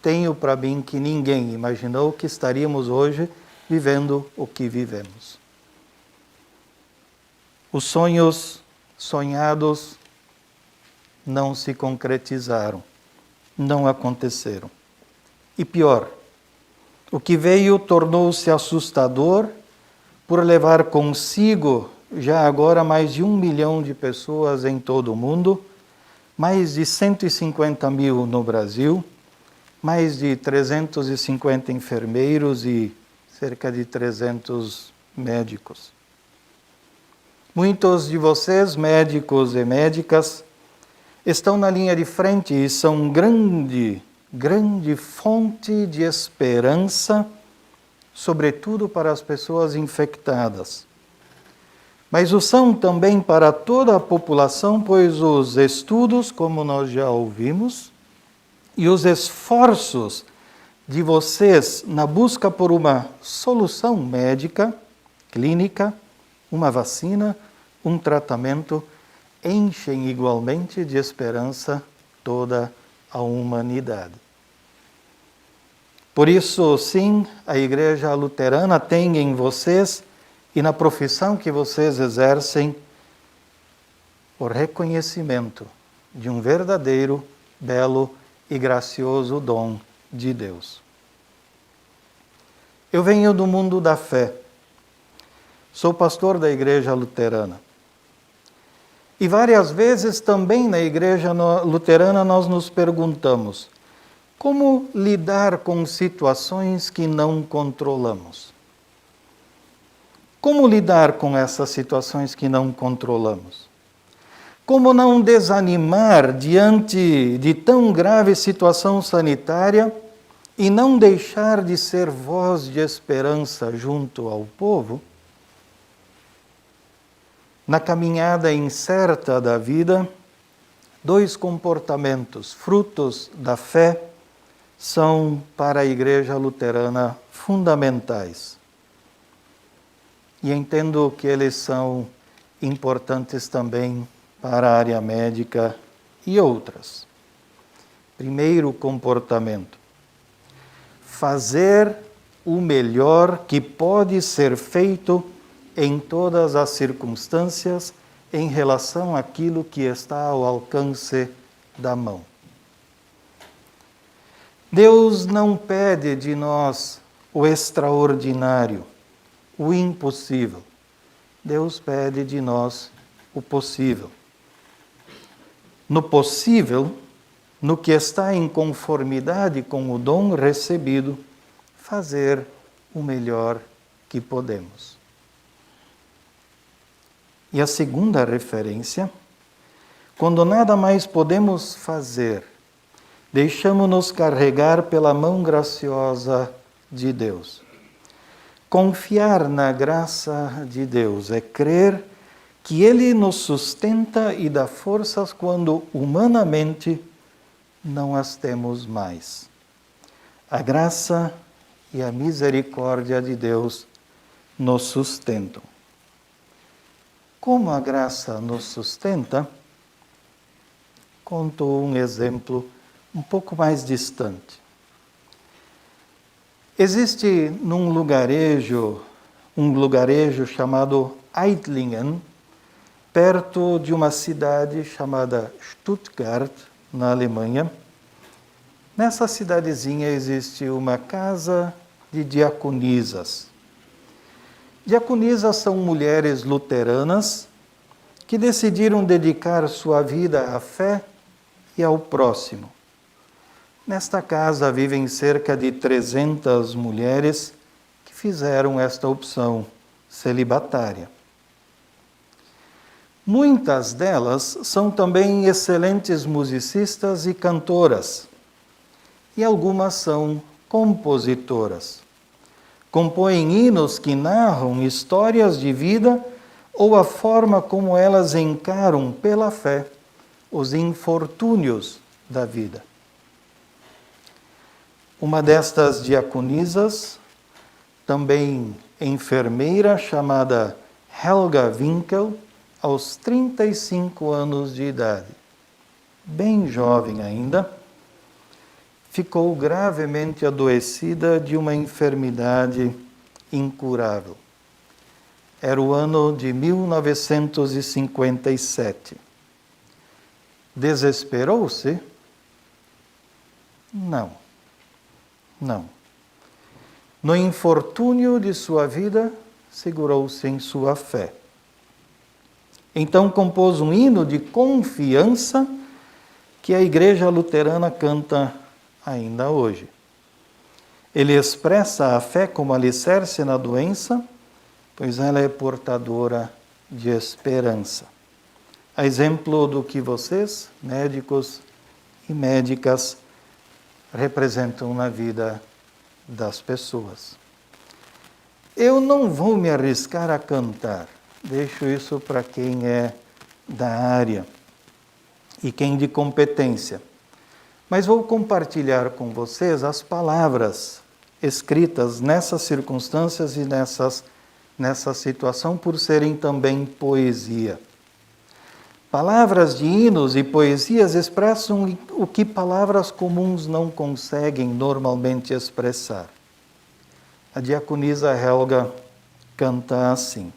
tenho para mim que ninguém imaginou que estaríamos hoje vivendo o que vivemos. Os sonhos sonhados não se concretizaram, não aconteceram. E pior, o que veio tornou-se assustador por levar consigo já agora mais de 1 milhão de pessoas em todo o mundo, mais de 150 mil no Brasil, mais de 350 enfermeiros e cerca de 300 médicos. Muitos de vocês, médicos e médicas, estão na linha de frente e são grande fonte de esperança, sobretudo para as pessoas infectadas. Mas o são também para toda a população, pois os estudos, como nós já ouvimos, e os esforços de vocês na busca por uma solução médica, clínica, uma vacina, um tratamento, enchem igualmente de esperança toda a humanidade. Por isso, sim, a Igreja Luterana tem em vocês e na profissão que vocês exercem o reconhecimento de um verdadeiro, belo e gracioso dom de Deus. Eu venho do mundo da fé Sou pastor da Igreja Luterana. E várias vezes também na Igreja Luterana nós nos perguntamos: como lidar com situações que não controlamos? Como lidar com essas situações que não controlamos? Como não desanimar diante de tão grave situação sanitária e não deixar de ser voz de esperança junto ao povo? Na caminhada incerta da vida, 2 comportamentos, frutos da fé, são para a Igreja Luterana fundamentais. E entendo que eles são importantes também para a área médica e outras. Primeiro comportamento: fazer o melhor que pode ser feito em todas as circunstâncias em relação àquilo que está ao alcance da mão. Deus não pede de nós o extraordinário, o impossível. Deus pede de nós o possível. No possível, no que está em conformidade com o dom recebido, fazer o melhor que podemos. E a segunda referência: quando nada mais podemos fazer, deixamos-nos carregar pela mão graciosa de Deus. Confiar na graça de Deus é crer que Ele nos sustenta e dá forças quando humanamente não as temos mais. A graça e a misericórdia de Deus nos sustentam. Como a graça nos sustenta, conto um exemplo um pouco mais distante. Existe um lugarejo chamado Eitlingen, perto de uma cidade chamada Stuttgart, na Alemanha. Nessa cidadezinha existe uma casa de diaconisas. Diaconisas são mulheres luteranas que decidiram dedicar sua vida à fé e ao próximo. Nesta casa vivem cerca de 300 mulheres que fizeram esta opção celibatária. Muitas delas são também excelentes musicistas e cantoras, e algumas são compositoras. Compõem hinos que narram histórias de vida ou a forma como elas encaram pela fé os infortúnios da vida. Uma destas diaconisas, também enfermeira, chamada Helga Winkel, aos 35 anos de idade, bem jovem ainda, ficou gravemente adoecida de uma enfermidade incurável. Era o ano de 1957. Desesperou-se? Não. No infortúnio de sua vida, segurou-se em sua fé. Então compôs um hino de confiança que a Igreja Luterana canta ainda hoje. Ele expressa a fé como alicerce na doença, pois ela é portadora de esperança. A exemplo do que vocês, médicos e médicas, representam na vida das pessoas. Eu não vou me arriscar a cantar, deixo isso para quem é da área e quem de competência. Mas vou compartilhar com vocês as palavras escritas nessas circunstâncias e nessa situação, por serem também poesia. Palavras de hinos e poesias expressam o que palavras comuns não conseguem normalmente expressar. A diaconisa Helga canta assim: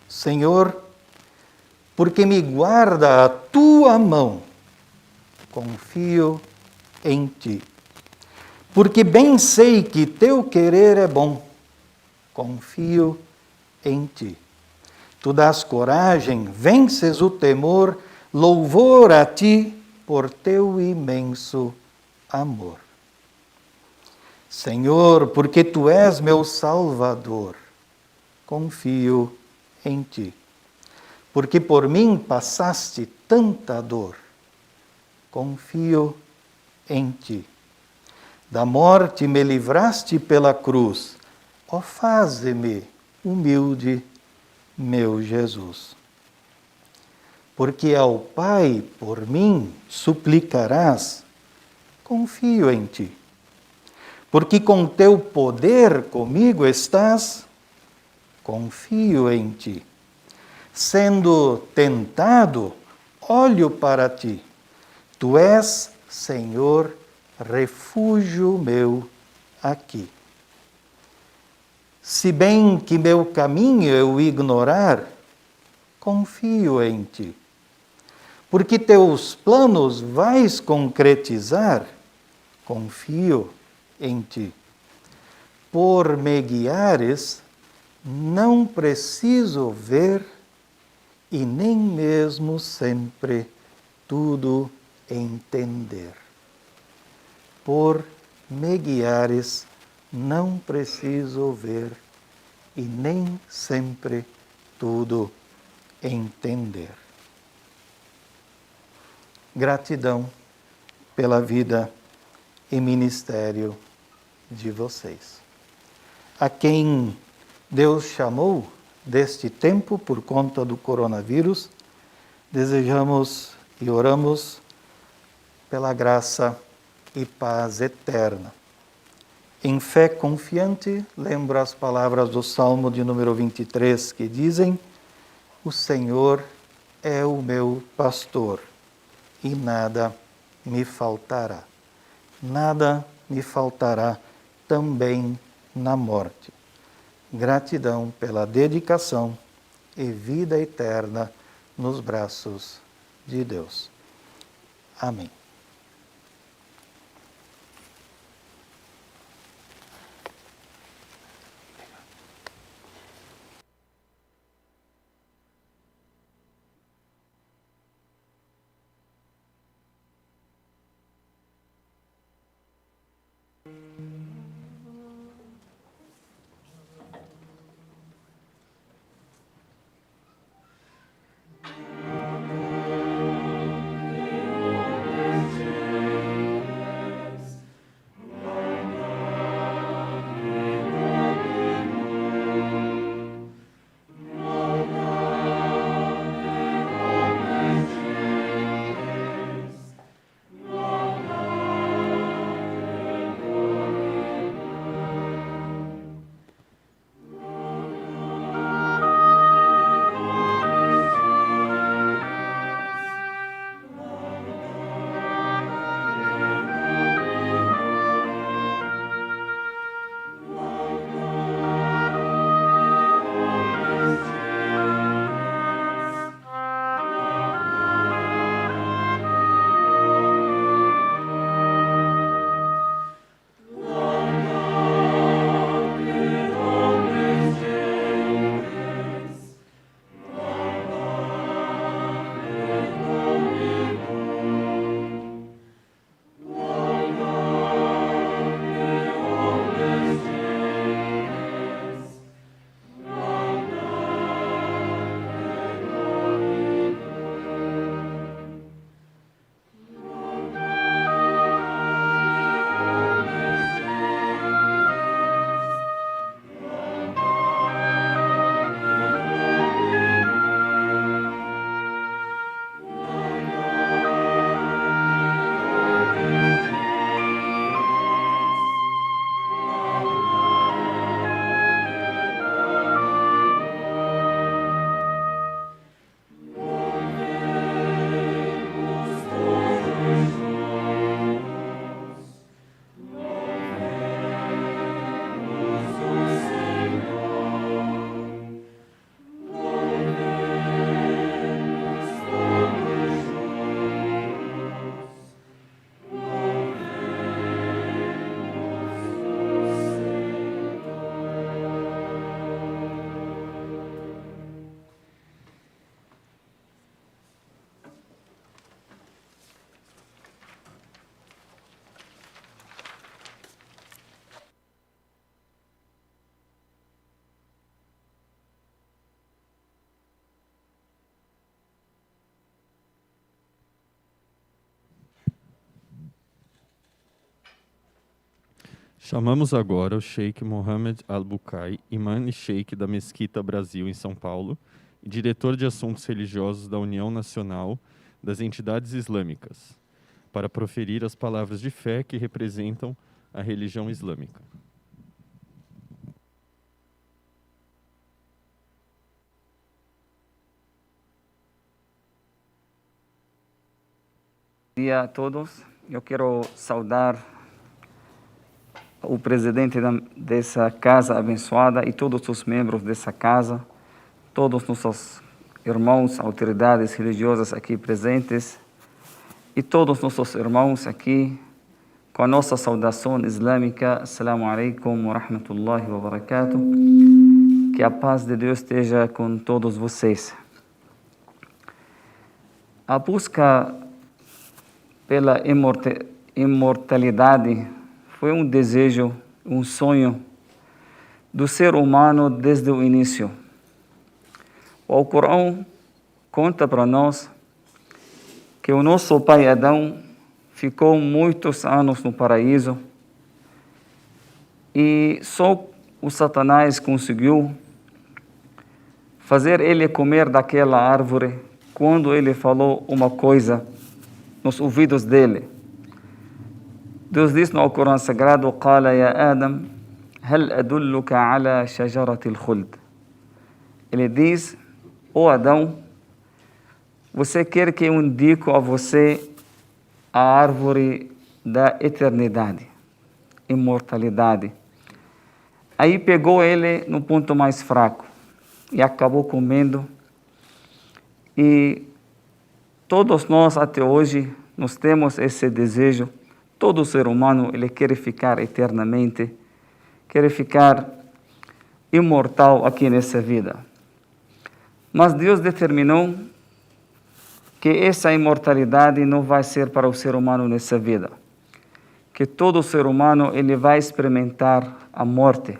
Senhor, porque me guarda a tua mão, confio em ti. Porque bem sei que teu querer é bom, confio em ti. Tu dás coragem, vences o temor, louvor a ti por teu imenso amor. Senhor, porque tu és meu Salvador, confio em ti. Porque por mim passaste tanta dor, confio em ti. Da morte me livraste pela cruz, ó faze-me humilde, meu Jesus. Porque ao Pai por mim suplicarás, confio em ti. Porque com teu poder comigo estás, confio em ti. Sendo tentado, olho para ti. Tu és, Senhor, refúgio meu aqui. Se bem que meu caminho eu ignorar, confio em ti. Porque teus planos vais concretizar, confio em ti. Por me guiares, não preciso ver e nem mesmo sempre tudo entender. Por me guiares, não preciso ver e nem sempre tudo entender. Gratidão pela vida e ministério de vocês. A quem Deus chamou deste tempo por conta do coronavírus, desejamos e oramos pela graça e paz eterna. Em fé confiante, lembro as palavras do Salmo de número 23, que dizem: o Senhor é o meu pastor e nada me faltará. Nada me faltará também na morte. Gratidão pela dedicação e vida eterna nos braços de Deus. Amém. Chamamos agora o Sheikh Mohammed Al-Bukai, imã e sheikh da Mesquita Brasil, em São Paulo, e diretor de assuntos religiosos da União Nacional das Entidades Islâmicas, para proferir as palavras de fé que representam a religião islâmica. Bom dia a todos. Eu quero saudar o presidente dessa casa abençoada e todos os membros dessa casa, todos nossos irmãos, autoridades religiosas aqui presentes e todos nossos irmãos aqui com a nossa saudação islâmica. Assalamu alaikum wa rahmatullahi wa barakatuh. Que a paz de Deus esteja com todos vocês. A busca pela imortalidade foi um desejo, um sonho do ser humano desde o início. O Alcorão conta para nós que o nosso pai Adão ficou muitos anos no paraíso e só o Satanás conseguiu fazer ele comer daquela árvore quando ele falou uma coisa nos ouvidos dele. Deus diz no Alcorão Sagrado: "Qala ya Adam, hal adulluka ala shajarati al-khuld." Ele diz: "Ó Adão, você quer que eu indique a você a árvore da eternidade, imortalidade?" Aí pegou ele no ponto mais fraco e acabou comendo. E todos nós até hoje nós temos esse desejo. Todo ser humano ele quer ficar eternamente, quer ficar imortal aqui nessa vida. Mas Deus determinou que essa imortalidade não vai ser para o ser humano nessa vida. Que todo ser humano ele vai experimentar a morte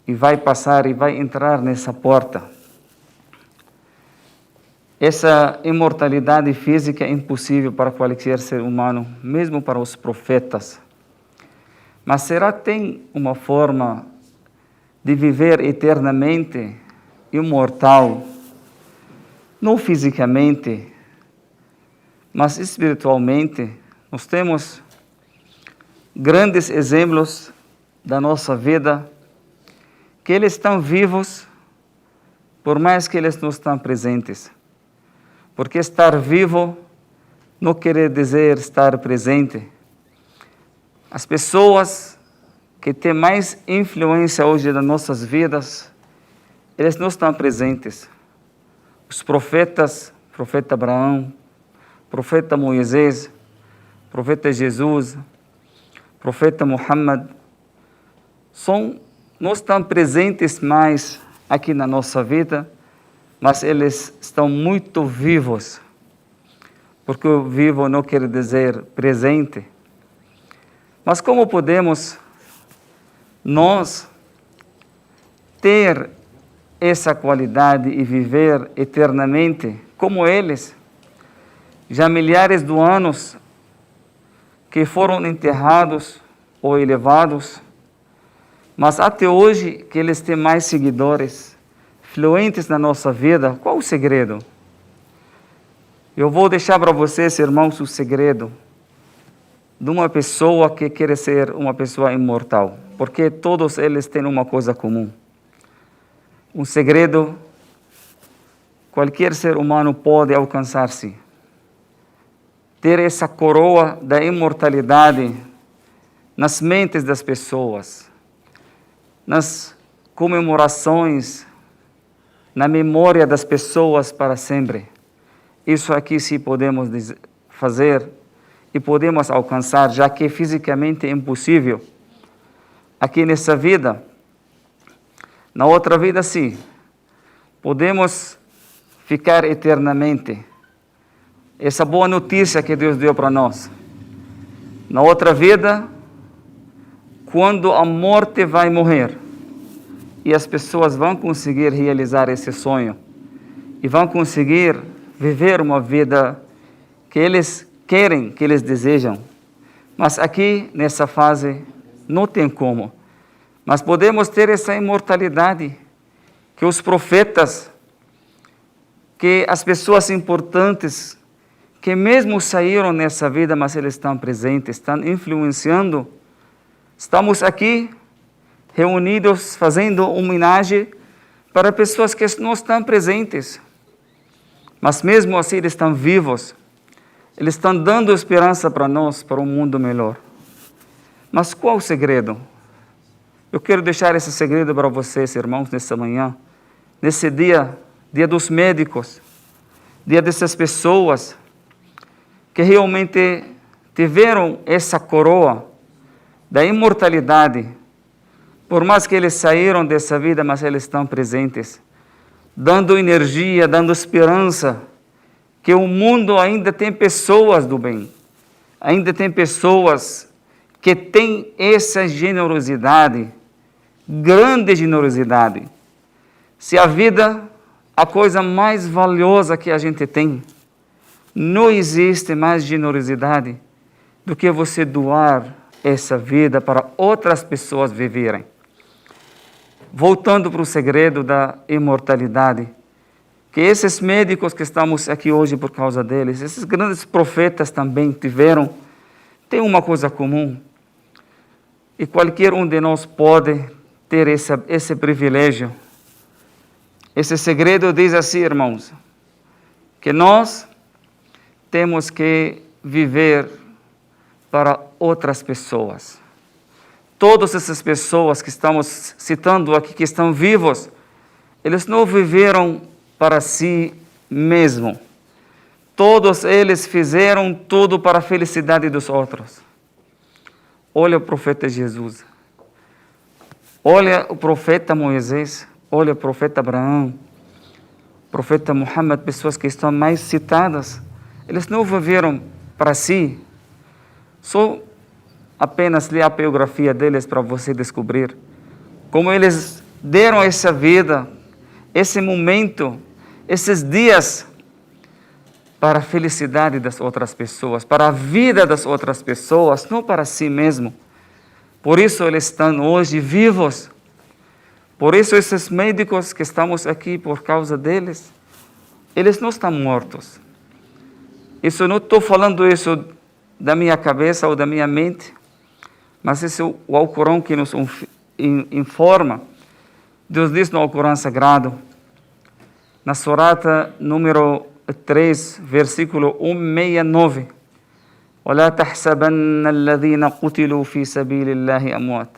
e vai passar e vai entrar nessa porta. Essa imortalidade física é impossível para qualquer ser humano, mesmo para os profetas. Mas será que tem uma forma de viver eternamente, imortal, não fisicamente, mas espiritualmente? Nós temos grandes exemplos da nossa vida que eles estão vivos, por mais que eles não estão presentes. Porque estar vivo não quer dizer estar presente. As pessoas que têm mais influência hoje nas nossas vidas, eles não estão presentes. Os profetas, profeta Abraão, profeta Moisés, profeta Jesus, profeta Muhammad, não estão presentes mais aqui na nossa vida, mas eles estão muito vivos, porque o vivo não quer dizer presente. Mas como podemos nós ter essa qualidade e viver eternamente como eles? Já milhares de anos que foram enterrados ou elevados, mas até hoje que eles têm mais seguidores, fluentes na nossa vida. Qual o segredo? Eu vou deixar para vocês, irmãos, o segredo de uma pessoa que quer ser uma pessoa imortal, porque todos eles têm uma coisa comum. Um segredo, qualquer ser humano pode alcançar-se. Ter essa coroa da imortalidade nas mentes das pessoas, nas comemorações, na memória das pessoas para sempre. Isso aqui sim podemos fazer e podemos alcançar, já que fisicamente é impossível aqui nessa vida. Na outra vida sim, podemos ficar eternamente. Essa boa notícia que Deus deu para nós. Na outra vida, quando a morte vai morrer, e as pessoas vão conseguir realizar esse sonho e vão conseguir viver uma vida que eles querem, que eles desejam. Mas aqui, nessa fase, Não tem como. Mas podemos ter essa imortalidade que os profetas, que as pessoas importantes, que mesmo saíram nessa vida, mas eles estão presentes, estão influenciando. Estamos aqui reunidos, fazendo homenagem para pessoas que não estão presentes. Mas mesmo assim eles estão vivos. Eles estão dando esperança para nós, para um mundo melhor. Mas qual o segredo? Eu quero deixar esse segredo para vocês, irmãos, nessa manhã, nesse dia, dia dos médicos, dia dessas pessoas que realmente tiveram essa coroa da imortalidade. Por mais que eles saíram dessa vida, mas eles estão presentes, dando energia, dando esperança, que o mundo ainda tem pessoas do bem, ainda tem pessoas que têm essa generosidade, grande generosidade. Se a vida, a coisa mais valiosa que a gente tem, não existe mais generosidade do que você doar essa vida para outras pessoas viverem. Voltando para o segredo da imortalidade, que esses médicos que estamos aqui hoje por causa deles, esses grandes profetas também têm uma coisa comum. E qualquer um de nós pode ter esse privilégio. Esse segredo diz assim, irmãos, que nós temos que viver para outras pessoas. Todas essas pessoas que estamos citando aqui, que estão vivos, eles não viveram para si mesmo. Todos eles fizeram tudo para a felicidade dos outros. Olha o profeta Jesus. Olha o profeta Moisés. Olha o profeta Abraão. O profeta Muhammad, pessoas que estão mais citadas. Eles não viveram para si. Só apenas ler a biografia deles para você descobrir como eles deram essa vida, esse momento, esses dias para a felicidade das outras pessoas, para a vida das outras pessoas, não para si mesmo. Por isso eles estão hoje vivos. Por isso esses médicos que estamos aqui por causa deles, eles não estão mortos. Isso não estou falando isso da minha cabeça ou da minha mente, mas esse é o Alcorão que nos informa. Deus diz no Alcorão Sagrado, na Surata número 3, versículo 169, وَلَا تَحْسَبَنَّ الَّذِينَ قُتِلُوا فِي سَبِيلِ اللَّهِ أَمْوَاتٍ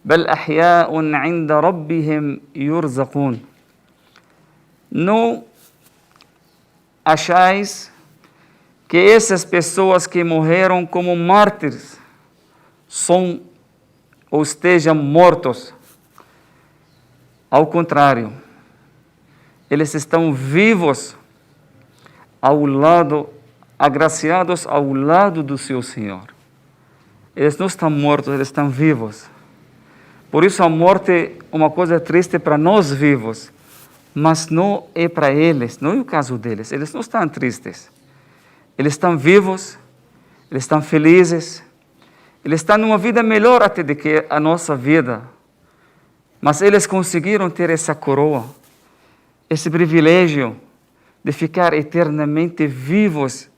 بَلْ أَحْيَاءٌ عِنْدَ رَبِّهِمْ يُرْزَقُونَ. Não achais que essas pessoas que morreram como mártires são ou estejam mortos. Ao contrário, eles estão vivos ao lado, agraciados ao lado do seu Senhor. Eles não estão mortos, eles estão vivos. Por isso a morte é uma coisa triste para nós vivos, mas não é para eles, não é o caso deles. Eles não estão tristes. Eles estão vivos, eles estão felizes, eles estão numa vida melhor até do que a nossa vida. Mas eles conseguiram ter essa coroa, esse privilégio de ficar eternamente vivos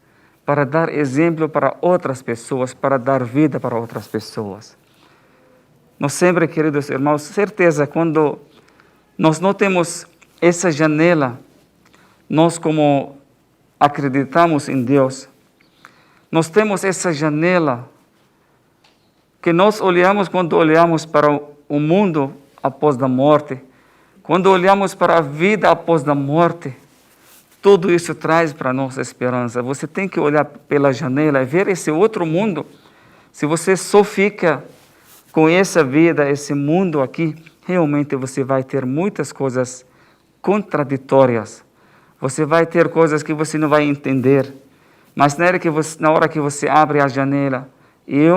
para dar exemplo para outras pessoas, para dar vida para outras pessoas. Nós sempre, queridos irmãos, certeza, quando nós não temos essa janela, nós como acreditamos em Deus, nós temos essa janela que nós olhamos quando olhamos para o mundo após a morte, quando olhamos para a vida após a morte, tudo isso traz para nós esperança. Você tem que olhar pela janela e ver esse outro mundo. Se você só fica com essa vida, esse mundo aqui, realmente você vai ter muitas coisas contraditórias. Você vai ter coisas que você não vai entender. Mas na hora que você abre a janela e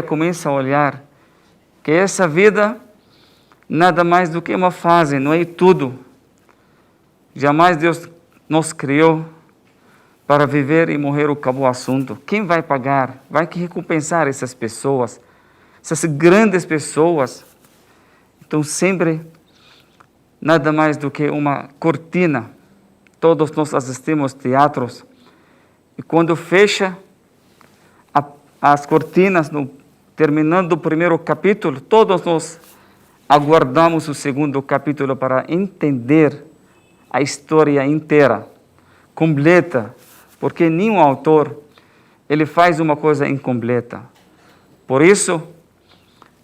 começa a olhar, que essa vida nada mais do que uma fase, não é tudo. Jamais Deus nos criou para viver e morrer, acabou o assunto. Quem vai pagar? Vai que recompensar essas pessoas? essas grandes pessoas, então sempre nada mais do que uma cortina. Todos nós assistimos teatros e quando fecha as cortinas, terminando o primeiro capítulo, todos nós aguardamos o segundo capítulo para entender a história inteira, completa, porque nenhum autor ele faz uma coisa incompleta. Por isso,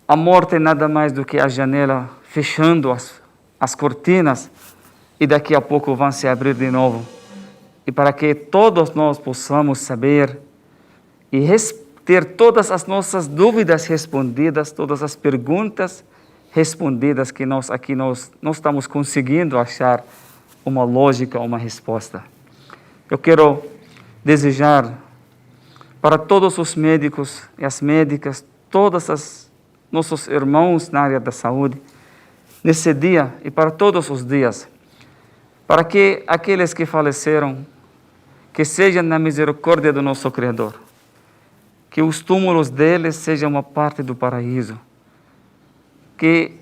a morte é nada mais do que a janela fechando as cortinas e daqui a pouco vão se abrir de novo. E para que todos nós possamos saber e ter todas as nossas dúvidas respondidas, todas as perguntas respondidas que nós aqui não estamos conseguindo achar uma lógica, uma resposta. Eu quero desejar para todos os médicos e as médicas, todos os nossos irmãos na área da saúde, nesse dia e para todos os dias, para que aqueles que faleceram, que sejam na misericórdia do nosso Criador, que os túmulos deles sejam uma parte do paraíso, que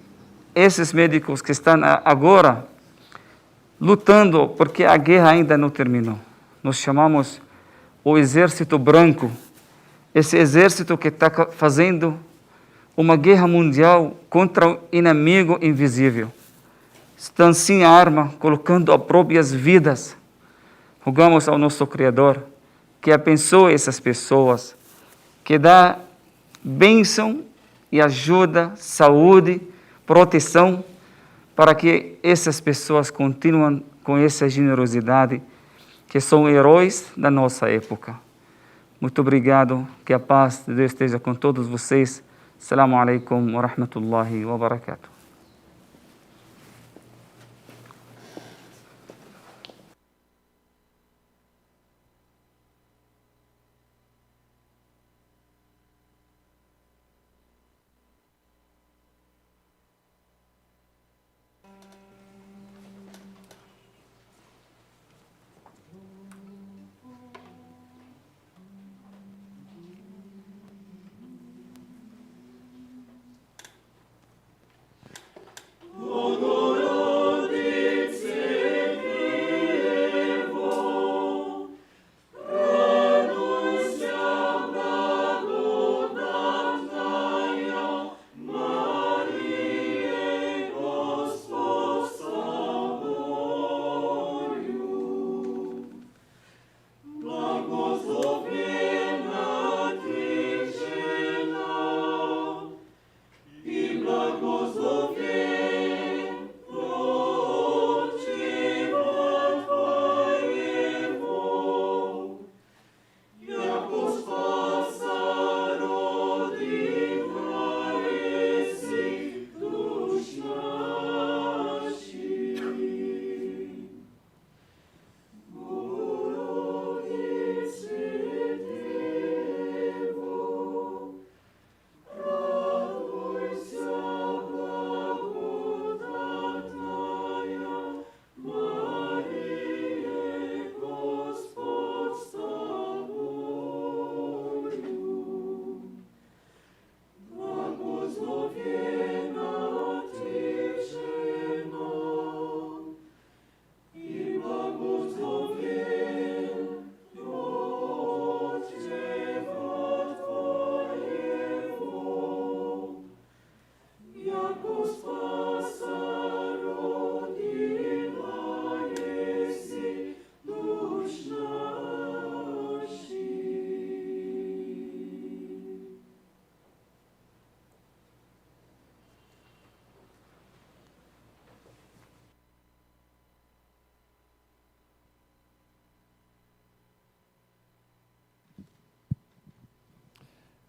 esses médicos que estão agora lutando, porque a guerra ainda não terminou, nós chamamos o exército branco, esse exército que está fazendo uma guerra mundial contra o inimigo invisível, estão sem arma, colocando as próprias vidas. Rogamos ao nosso Criador que abençoe essas pessoas, que dá bênção e ajuda, saúde, proteção, para que essas pessoas continuem com essa generosidade, que são heróis da nossa época. Muito obrigado, que a paz de Deus esteja com todos vocês. Assalamu alaikum wa rahmatullahi wa barakatuh.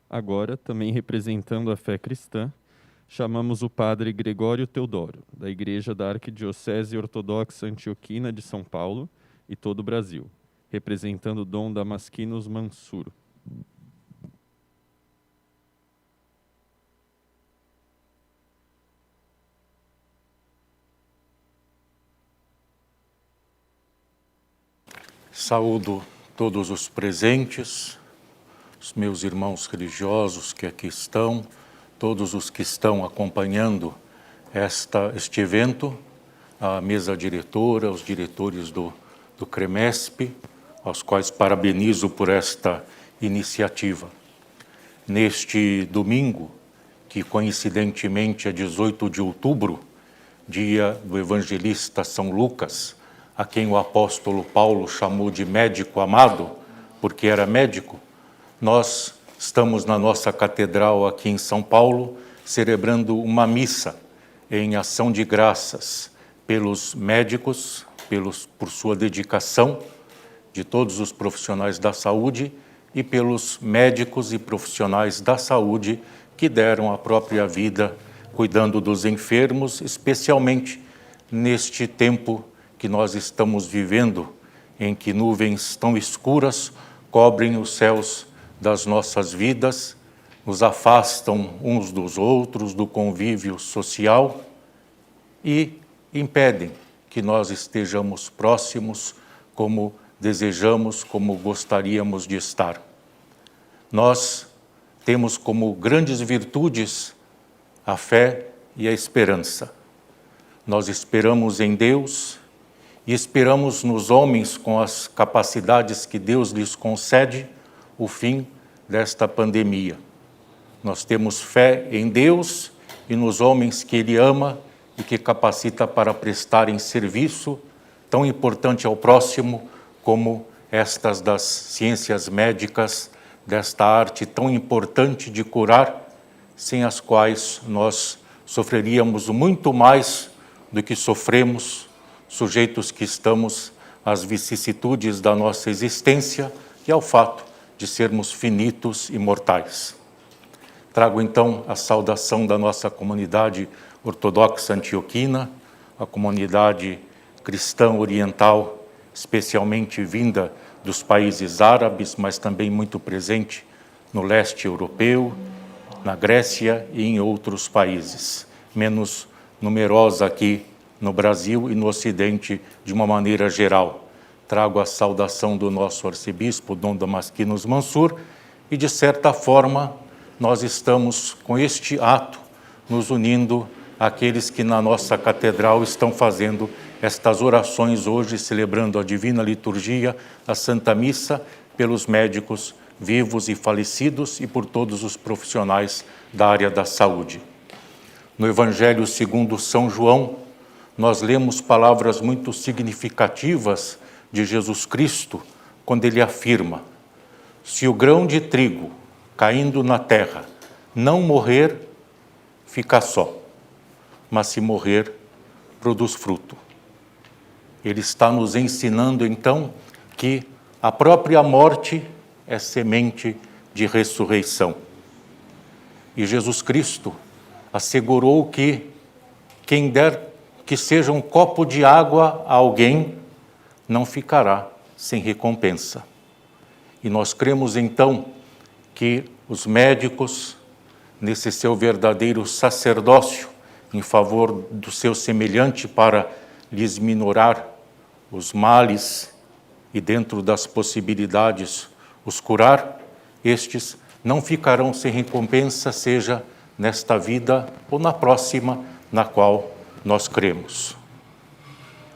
Agora, também representando a fé cristã, chamamos o padre Gregório Teodoro, da Igreja da Arquidiocese Ortodoxa Antioquina de São Paulo e todo o Brasil, representando Dom Damasquinos Mansur. Saúdo todos os presentes, os meus irmãos religiosos que aqui estão, todos os que estão acompanhando este evento, a mesa diretora, os diretores do CREMESP, aos quais parabenizo por esta iniciativa. Neste domingo, que coincidentemente é 18 de outubro, dia do evangelista São Lucas, a quem o apóstolo Paulo chamou de médico amado, porque era médico, nós estamos na nossa catedral aqui em São Paulo, celebrando uma missa em ação de graças pelos médicos, por sua dedicação, de todos os profissionais da saúde e pelos médicos e profissionais da saúde que deram a própria vida cuidando dos enfermos, especialmente neste tempo que nós estamos vivendo, em que nuvens tão escuras cobrem os céus das nossas vidas, nos afastam uns dos outros, do convívio social e impedem que nós estejamos próximos como desejamos, como gostaríamos de estar. Nós temos como grandes virtudes a fé e a esperança. Nós esperamos em Deus e esperamos nos homens, com as capacidades que Deus lhes concede, o fim desta pandemia. Nós temos fé em Deus e nos homens que Ele ama e que capacita para prestarem serviço tão importante ao próximo como estas das ciências médicas, desta arte tão importante de curar, sem as quais nós sofreríamos muito mais do que sofremos, sujeitos que estamos às vicissitudes da nossa existência e ao fato de sermos finitos e mortais. Trago então a saudação da nossa comunidade ortodoxa antioquina, a comunidade cristã oriental, especialmente vinda dos países árabes, mas também muito presente no leste europeu, na Grécia e em outros países, menos numerosa aqui no Brasil e no Ocidente de uma maneira geral. Trago a saudação do nosso arcebispo, Dom Damasquinos Mansur, e de certa forma nós estamos com este ato nos unindo àqueles que na nossa catedral estão fazendo estas orações hoje, celebrando a Divina Liturgia, a Santa Missa, pelos médicos vivos e falecidos e por todos os profissionais da área da saúde. No Evangelho segundo São João, nós lemos palavras muito significativas de Jesus Cristo, quando ele afirma: se o grão de trigo caindo na terra não morrer, fica só, mas se morrer, produz fruto. Ele está nos ensinando, então, que a própria morte é semente de ressurreição. E Jesus Cristo assegurou que quem der que seja um copo de água a alguém, não ficará sem recompensa. E nós cremos, então, que os médicos, nesse seu verdadeiro sacerdócio, em favor do seu semelhante para lhes minorar os males e, dentro das possibilidades, os curar, estes não ficarão sem recompensa, seja nesta vida ou na próxima, na qual nós cremos.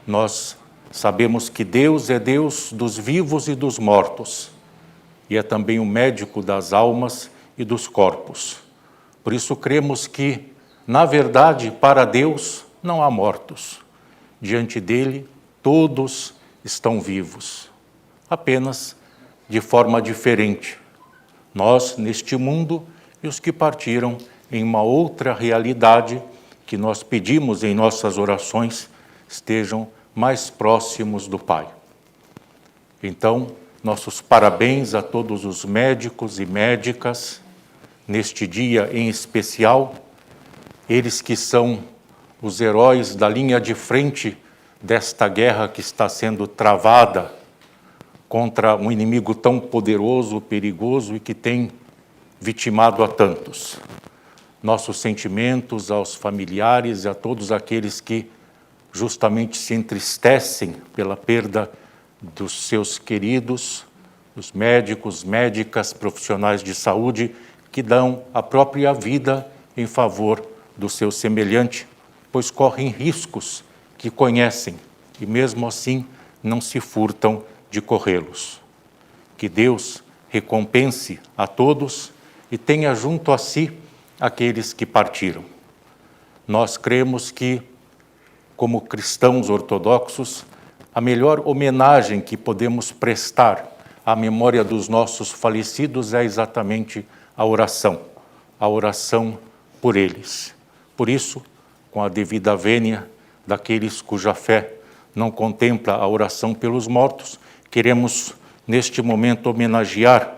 Nós sabemos que Deus é Deus dos vivos e dos mortos, e é também o médico das almas e dos corpos. Por isso cremos que, na verdade, para Deus não há mortos. Diante dele, todos estão vivos, apenas de forma diferente. Nós, neste mundo, e os que partiram em uma outra realidade que nós pedimos em nossas orações estejam mais próximos do Pai. Então, nossos parabéns a todos os médicos e médicas, neste dia em especial, eles que são os heróis da linha de frente desta guerra que está sendo travada contra um inimigo tão poderoso, perigoso e que tem vitimado a tantos. Nossos sentimentos aos familiares e a todos aqueles que justamente se entristecem pela perda dos seus queridos, os médicos, médicas, profissionais de saúde que dão a própria vida em favor do seu semelhante, pois correm riscos que conhecem e mesmo assim não se furtam de corrê-los. Que Deus recompense a todos e tenha junto a si aqueles que partiram. Nós cremos que, como cristãos ortodoxos, a melhor homenagem que podemos prestar à memória dos nossos falecidos é exatamente a oração por eles. Por isso, com a devida vênia daqueles cuja fé não contempla a oração pelos mortos, queremos, neste momento, homenagear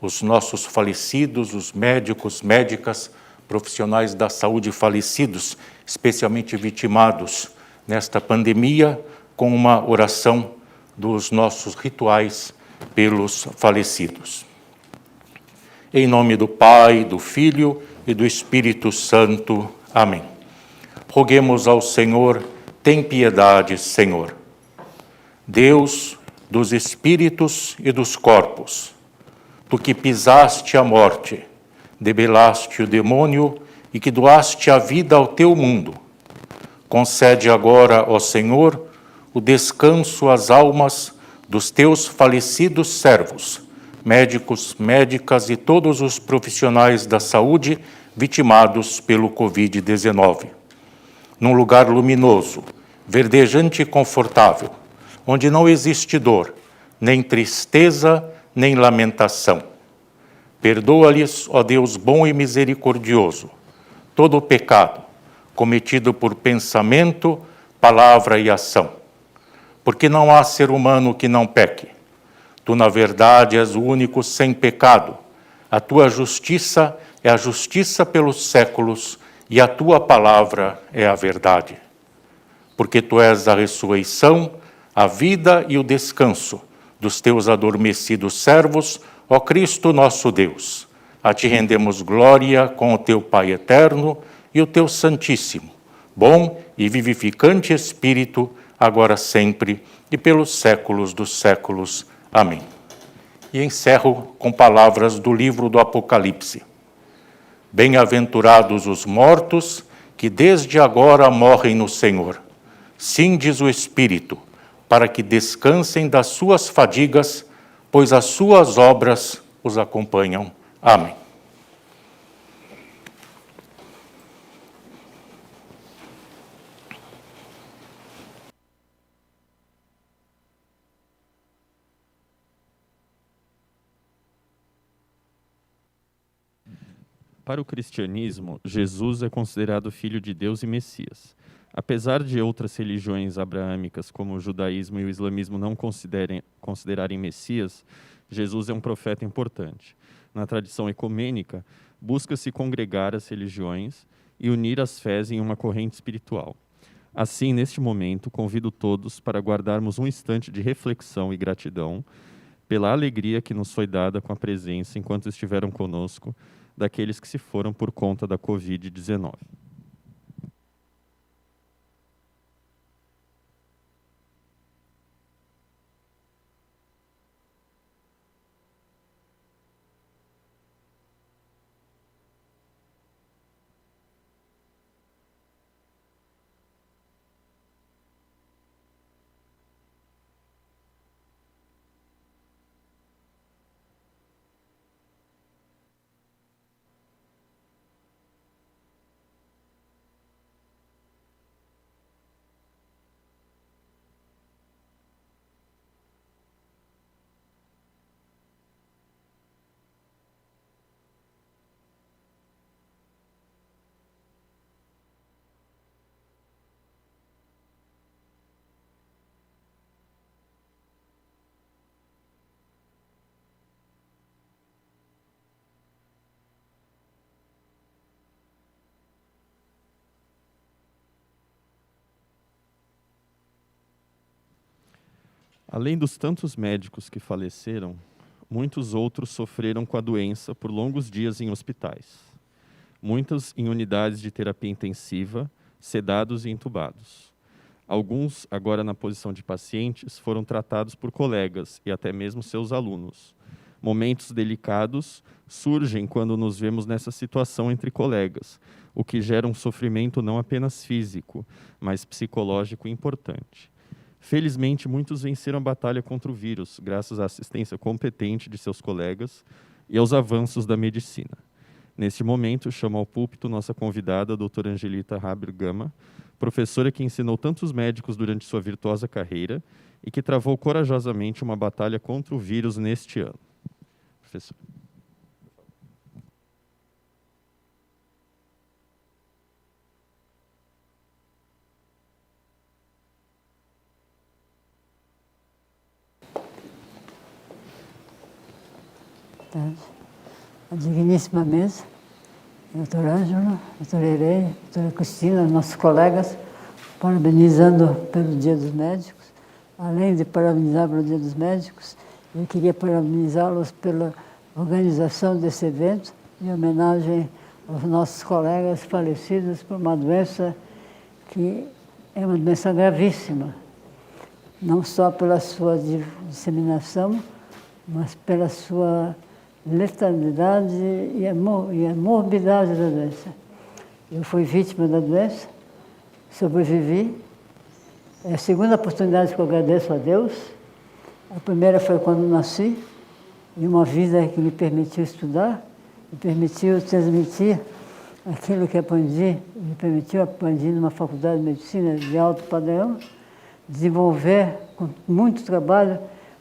os nossos falecidos, os médicos, médicas, profissionais da saúde falecidos, especialmente vitimados nesta pandemia, com uma oração dos nossos rituais pelos falecidos. Em nome do Pai, do Filho e do Espírito Santo. Amém. Roguemos ao Senhor, tem piedade, Senhor. Deus dos espíritos e dos corpos, tu que pisaste a morte, debelaste o demônio e que doaste a vida ao teu mundo, concede agora, ó Senhor, o descanso às almas dos teus falecidos servos, médicos, médicas e todos os profissionais da saúde vitimados pelo Covid-19. Num lugar luminoso, verdejante e confortável, onde não existe dor, nem tristeza, nem lamentação. Perdoa-lhes, ó Deus bom e misericordioso, todo o pecado cometido por pensamento, palavra e ação. Porque não há ser humano que não peque. Tu, na verdade, és o único sem pecado. A tua justiça é a justiça pelos séculos e a tua palavra é a verdade. Porque tu és a ressurreição, a vida e o descanso dos teus adormecidos servos, ó Cristo nosso Deus. A ti rendemos glória com o teu Pai eterno e o teu Santíssimo, bom e vivificante Espírito, agora sempre e pelos séculos dos séculos. Amém. E encerro com palavras do livro do Apocalipse. Bem-aventurados os mortos, que desde agora morrem no Senhor. Sim, diz o Espírito, para que descansem das suas fadigas, pois as suas obras os acompanham. Amém. Para o cristianismo, Jesus é considerado Filho de Deus e Messias. Apesar de outras religiões abraâmicas, como o judaísmo e o islamismo, não considerarem Messias, Jesus é um profeta importante. Na tradição ecumênica, busca-se congregar as religiões e unir as fés em uma corrente espiritual. Assim, neste momento, convido todos para guardarmos um instante de reflexão e gratidão pela alegria que nos foi dada com a presença, enquanto estiveram conosco, daqueles que se foram por conta da Covid-19. Além dos tantos médicos que faleceram, muitos outros sofreram com a doença por longos dias em hospitais. Muitos em unidades de terapia intensiva, sedados e entubados. Alguns, agora na posição de pacientes, foram tratados por colegas e até mesmo seus alunos. Momentos delicados surgem quando nos vemos nessa situação entre colegas, o que gera um sofrimento não apenas físico, mas psicológico importante. Felizmente, muitos venceram a batalha contra o vírus, graças à assistência competente de seus colegas e aos avanços da medicina. Neste momento, chamo ao púlpito nossa convidada, a doutora Angelita Haber Gama, professora que ensinou tantos médicos durante sua virtuosa carreira e que travou corajosamente uma batalha contra o vírus neste ano. Professor. A digníssima mesa, doutor Ângelo, doutor Irene, doutora Cristina, nossos colegas, parabenizando pelo Dia dos Médicos. Além de parabenizar pelo Dia dos Médicos, eu queria parabenizá-los pela organização desse evento, em homenagem aos nossos colegas falecidos por uma doença que é uma doença gravíssima, não só pela sua disseminação, mas pela sua letalidade e a morbidade da doença. Eu fui vítima da doença, sobrevivi. É a segunda oportunidade que eu agradeço a Deus. A primeira foi quando nasci, em uma vida que me permitiu estudar, me permitiu transmitir aquilo que aprendi, me permitiu aprender numa faculdade de medicina de alto padrão, desenvolver com muito trabalho,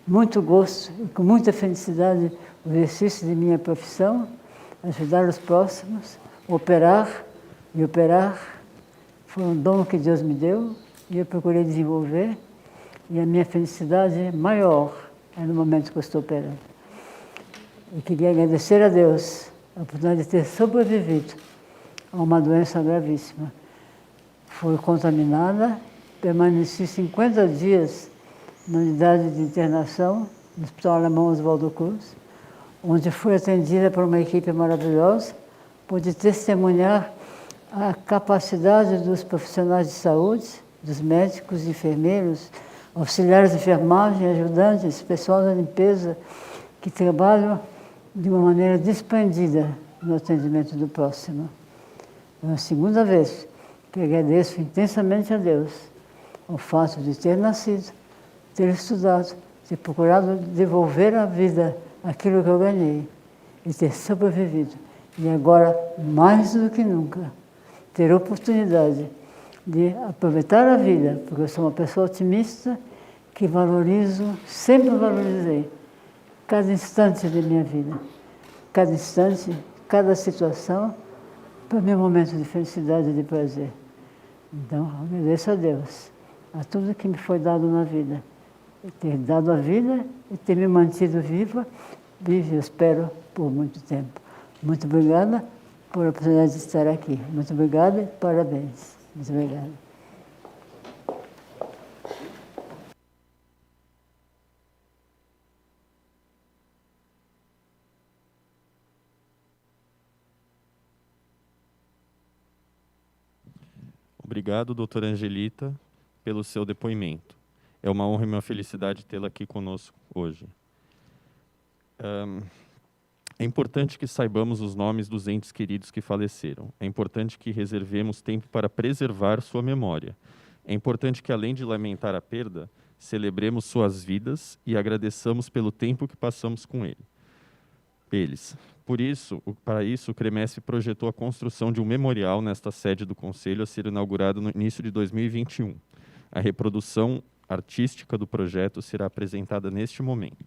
muito gosto e com muita felicidade o exercício de minha profissão, ajudar os próximos, operar e operar. Foi um dom que Deus me deu e eu procurei desenvolver, e a minha felicidade maior é no momento que eu estou operando. Eu queria agradecer a Deus a oportunidade de ter sobrevivido a uma doença gravíssima. Fui contaminada, permaneci 50 dias na unidade de internação no Hospital Alemão Oswaldo Cruz, onde fui atendida por uma equipe maravilhosa, pude testemunhar a capacidade dos profissionais de saúde, dos médicos, enfermeiros, auxiliares de enfermagem, ajudantes, pessoal da limpeza, que trabalham de uma maneira desprendida no atendimento do próximo. É a segunda vez que agradeço intensamente a Deus o fato de ter nascido, ter estudado, ter procurado devolver à vida aquilo que eu ganhei e ter sobrevivido. E agora, mais do que nunca, ter oportunidade de aproveitar a vida, porque eu sou uma pessoa otimista que valorizo, sempre valorizei, cada instante de minha vida. Cada instante, cada situação, para mim é um momento de felicidade e de prazer. Então, agradeço a Deus, a tudo que me foi dado na vida. Ter dado a vida e ter me mantido viva, eu espero, por muito tempo. Muito obrigada por a oportunidade de estar aqui. Muito obrigada e parabéns. Muito obrigada. Obrigado, doutora Angelita, pelo seu depoimento. É uma honra e uma felicidade tê-la aqui conosco hoje. É importante que saibamos os nomes dos entes queridos que faleceram. É importante que reservemos tempo para preservar sua memória. É importante que, além de lamentar a perda, celebremos suas vidas e agradeçamos pelo tempo que passamos com eles. Para isso, o CREMESP projetou a construção de um memorial nesta sede do Conselho a ser inaugurado no início de 2021. A reprodução artística do projeto será apresentada neste momento.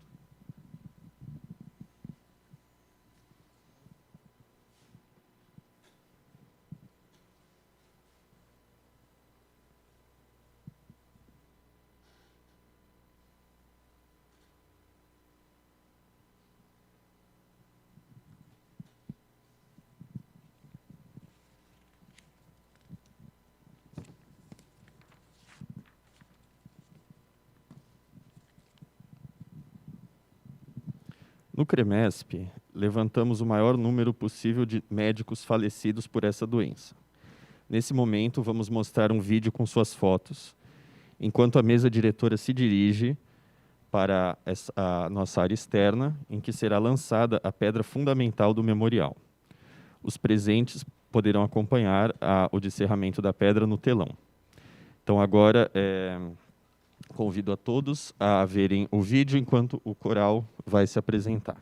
No CREMESP, levantamos o maior número possível de médicos falecidos por essa doença. Nesse momento, vamos mostrar um vídeo com suas fotos, enquanto a mesa diretora se dirige para a nossa área externa, em que será lançada a pedra fundamental do memorial. Os presentes poderão acompanhar o descerramento da pedra no telão. Então, agora, convido a todos a verem o vídeo enquanto o coral vai se apresentar.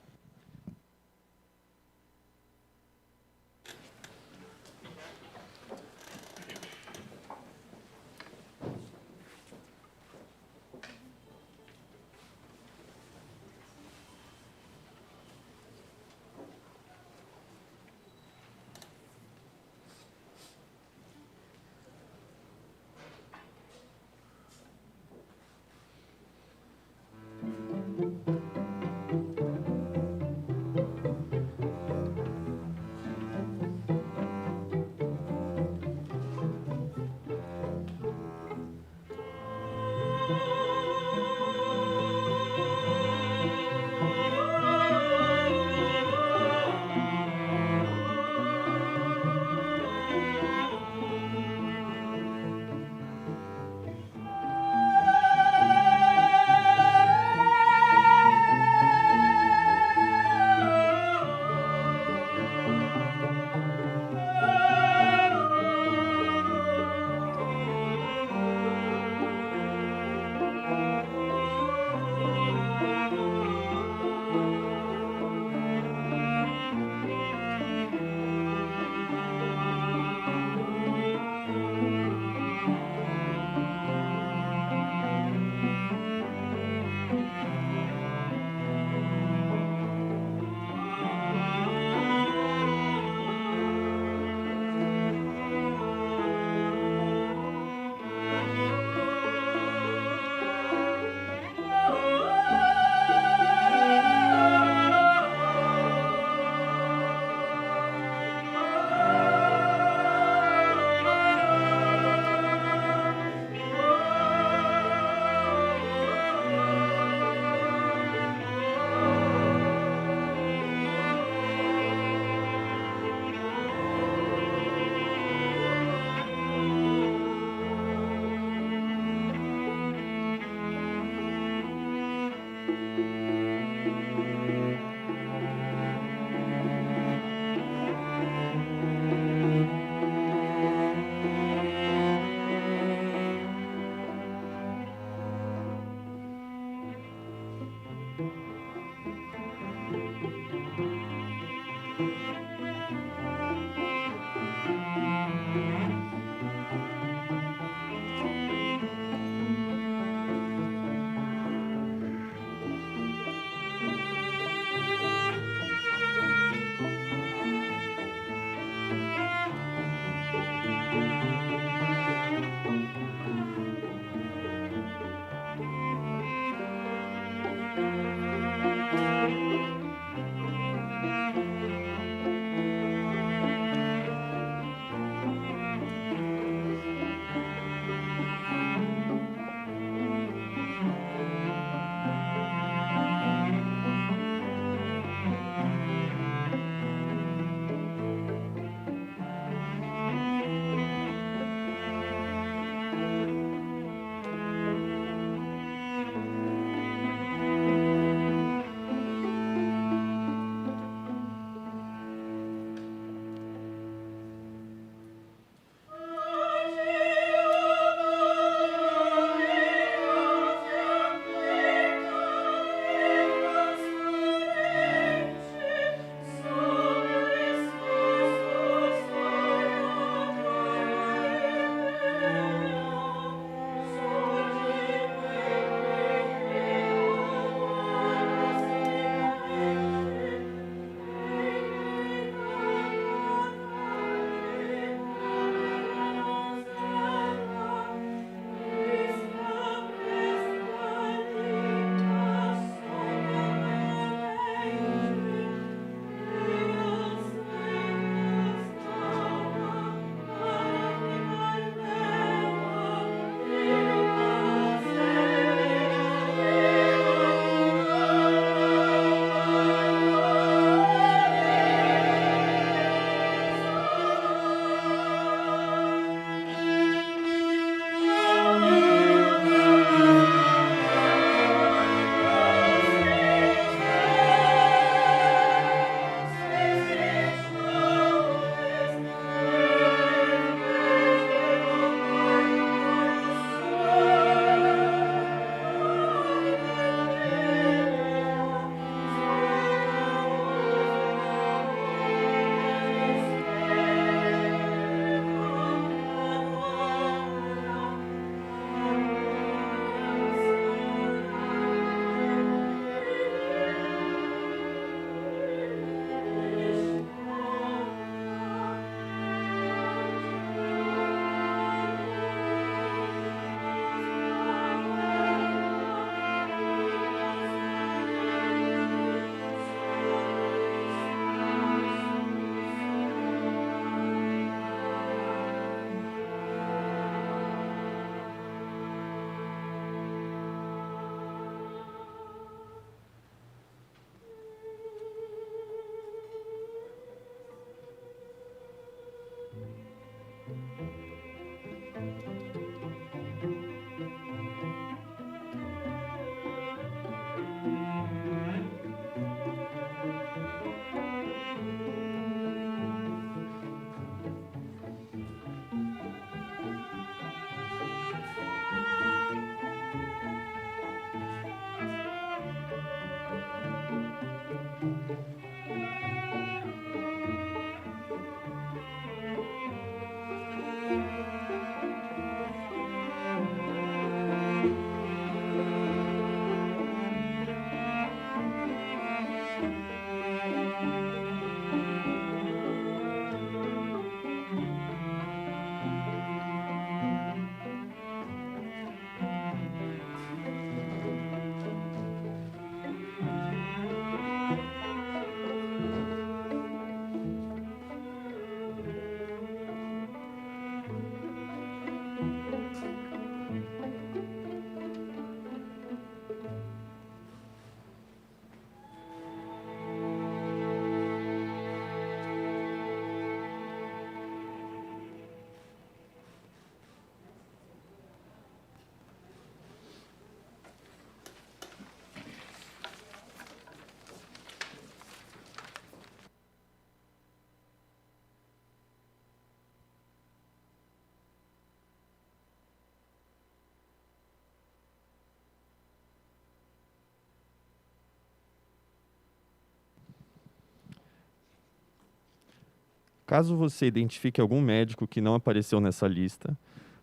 Caso você identifique algum médico que não apareceu nessa lista,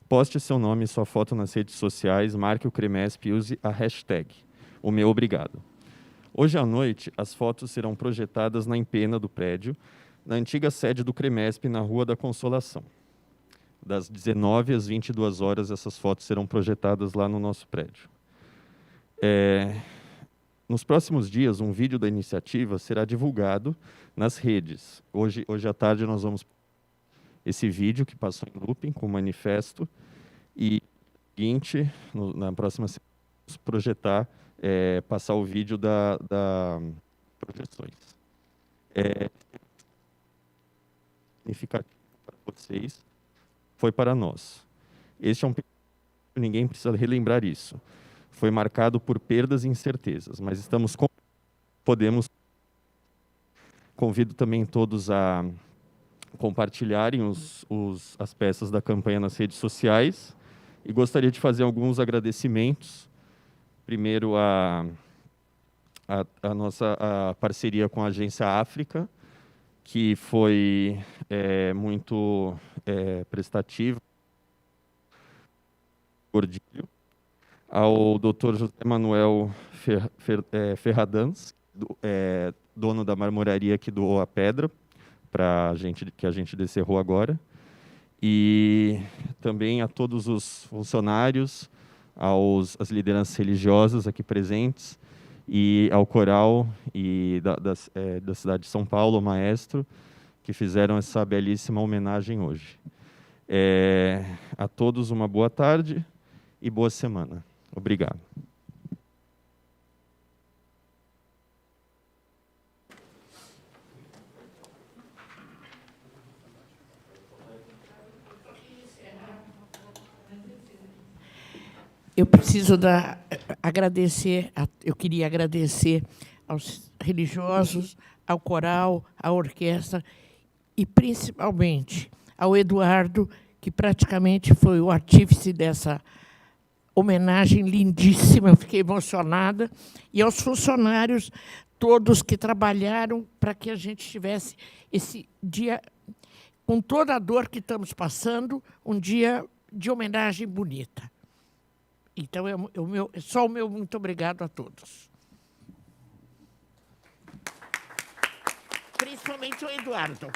poste seu nome e sua foto nas redes sociais, marque o CREMESP e use a hashtag O Meu Obrigado. Hoje à noite, as fotos serão projetadas na empena do prédio, na antiga sede do CREMESP, na Rua da Consolação. Das 19 às 22 horas, essas fotos serão projetadas lá no nosso prédio. Nos próximos dias, um vídeo da iniciativa será divulgado nas redes. Hoje à tarde, nós vamos esse vídeo que passou em looping com o manifesto e, seguinte, na próxima semana, vamos projetar, passar o vídeo da projeções. Significativo para vocês, foi para nós. Este é um período, ninguém precisa relembrar isso. Foi marcado por perdas e incertezas, mas convido também todos a compartilharem as peças da campanha nas redes sociais e gostaria de fazer alguns agradecimentos. Primeiro, a nossa parceria com a Agência África, que foi muito prestativa. Gordilho. Ao Dr. José Manuel Ferradans, dono da marmoraria que doou a pedra que a gente descerrou agora, e também a todos os funcionários, às lideranças religiosas aqui presentes, e ao coral e da cidade de São Paulo, o maestro, que fizeram essa belíssima homenagem hoje. A todos uma boa tarde e boa semana. Obrigado. Eu preciso agradecer, eu queria agradecer aos religiosos, ao coral, à orquestra e, principalmente, ao Eduardo, que praticamente foi o artífice dessa homenagem lindíssima, eu fiquei emocionada, e aos funcionários todos que trabalharam para que a gente tivesse esse dia, com toda a dor que estamos passando, um dia de homenagem bonita. Então, só o meu muito obrigado a todos. Principalmente o Eduardo.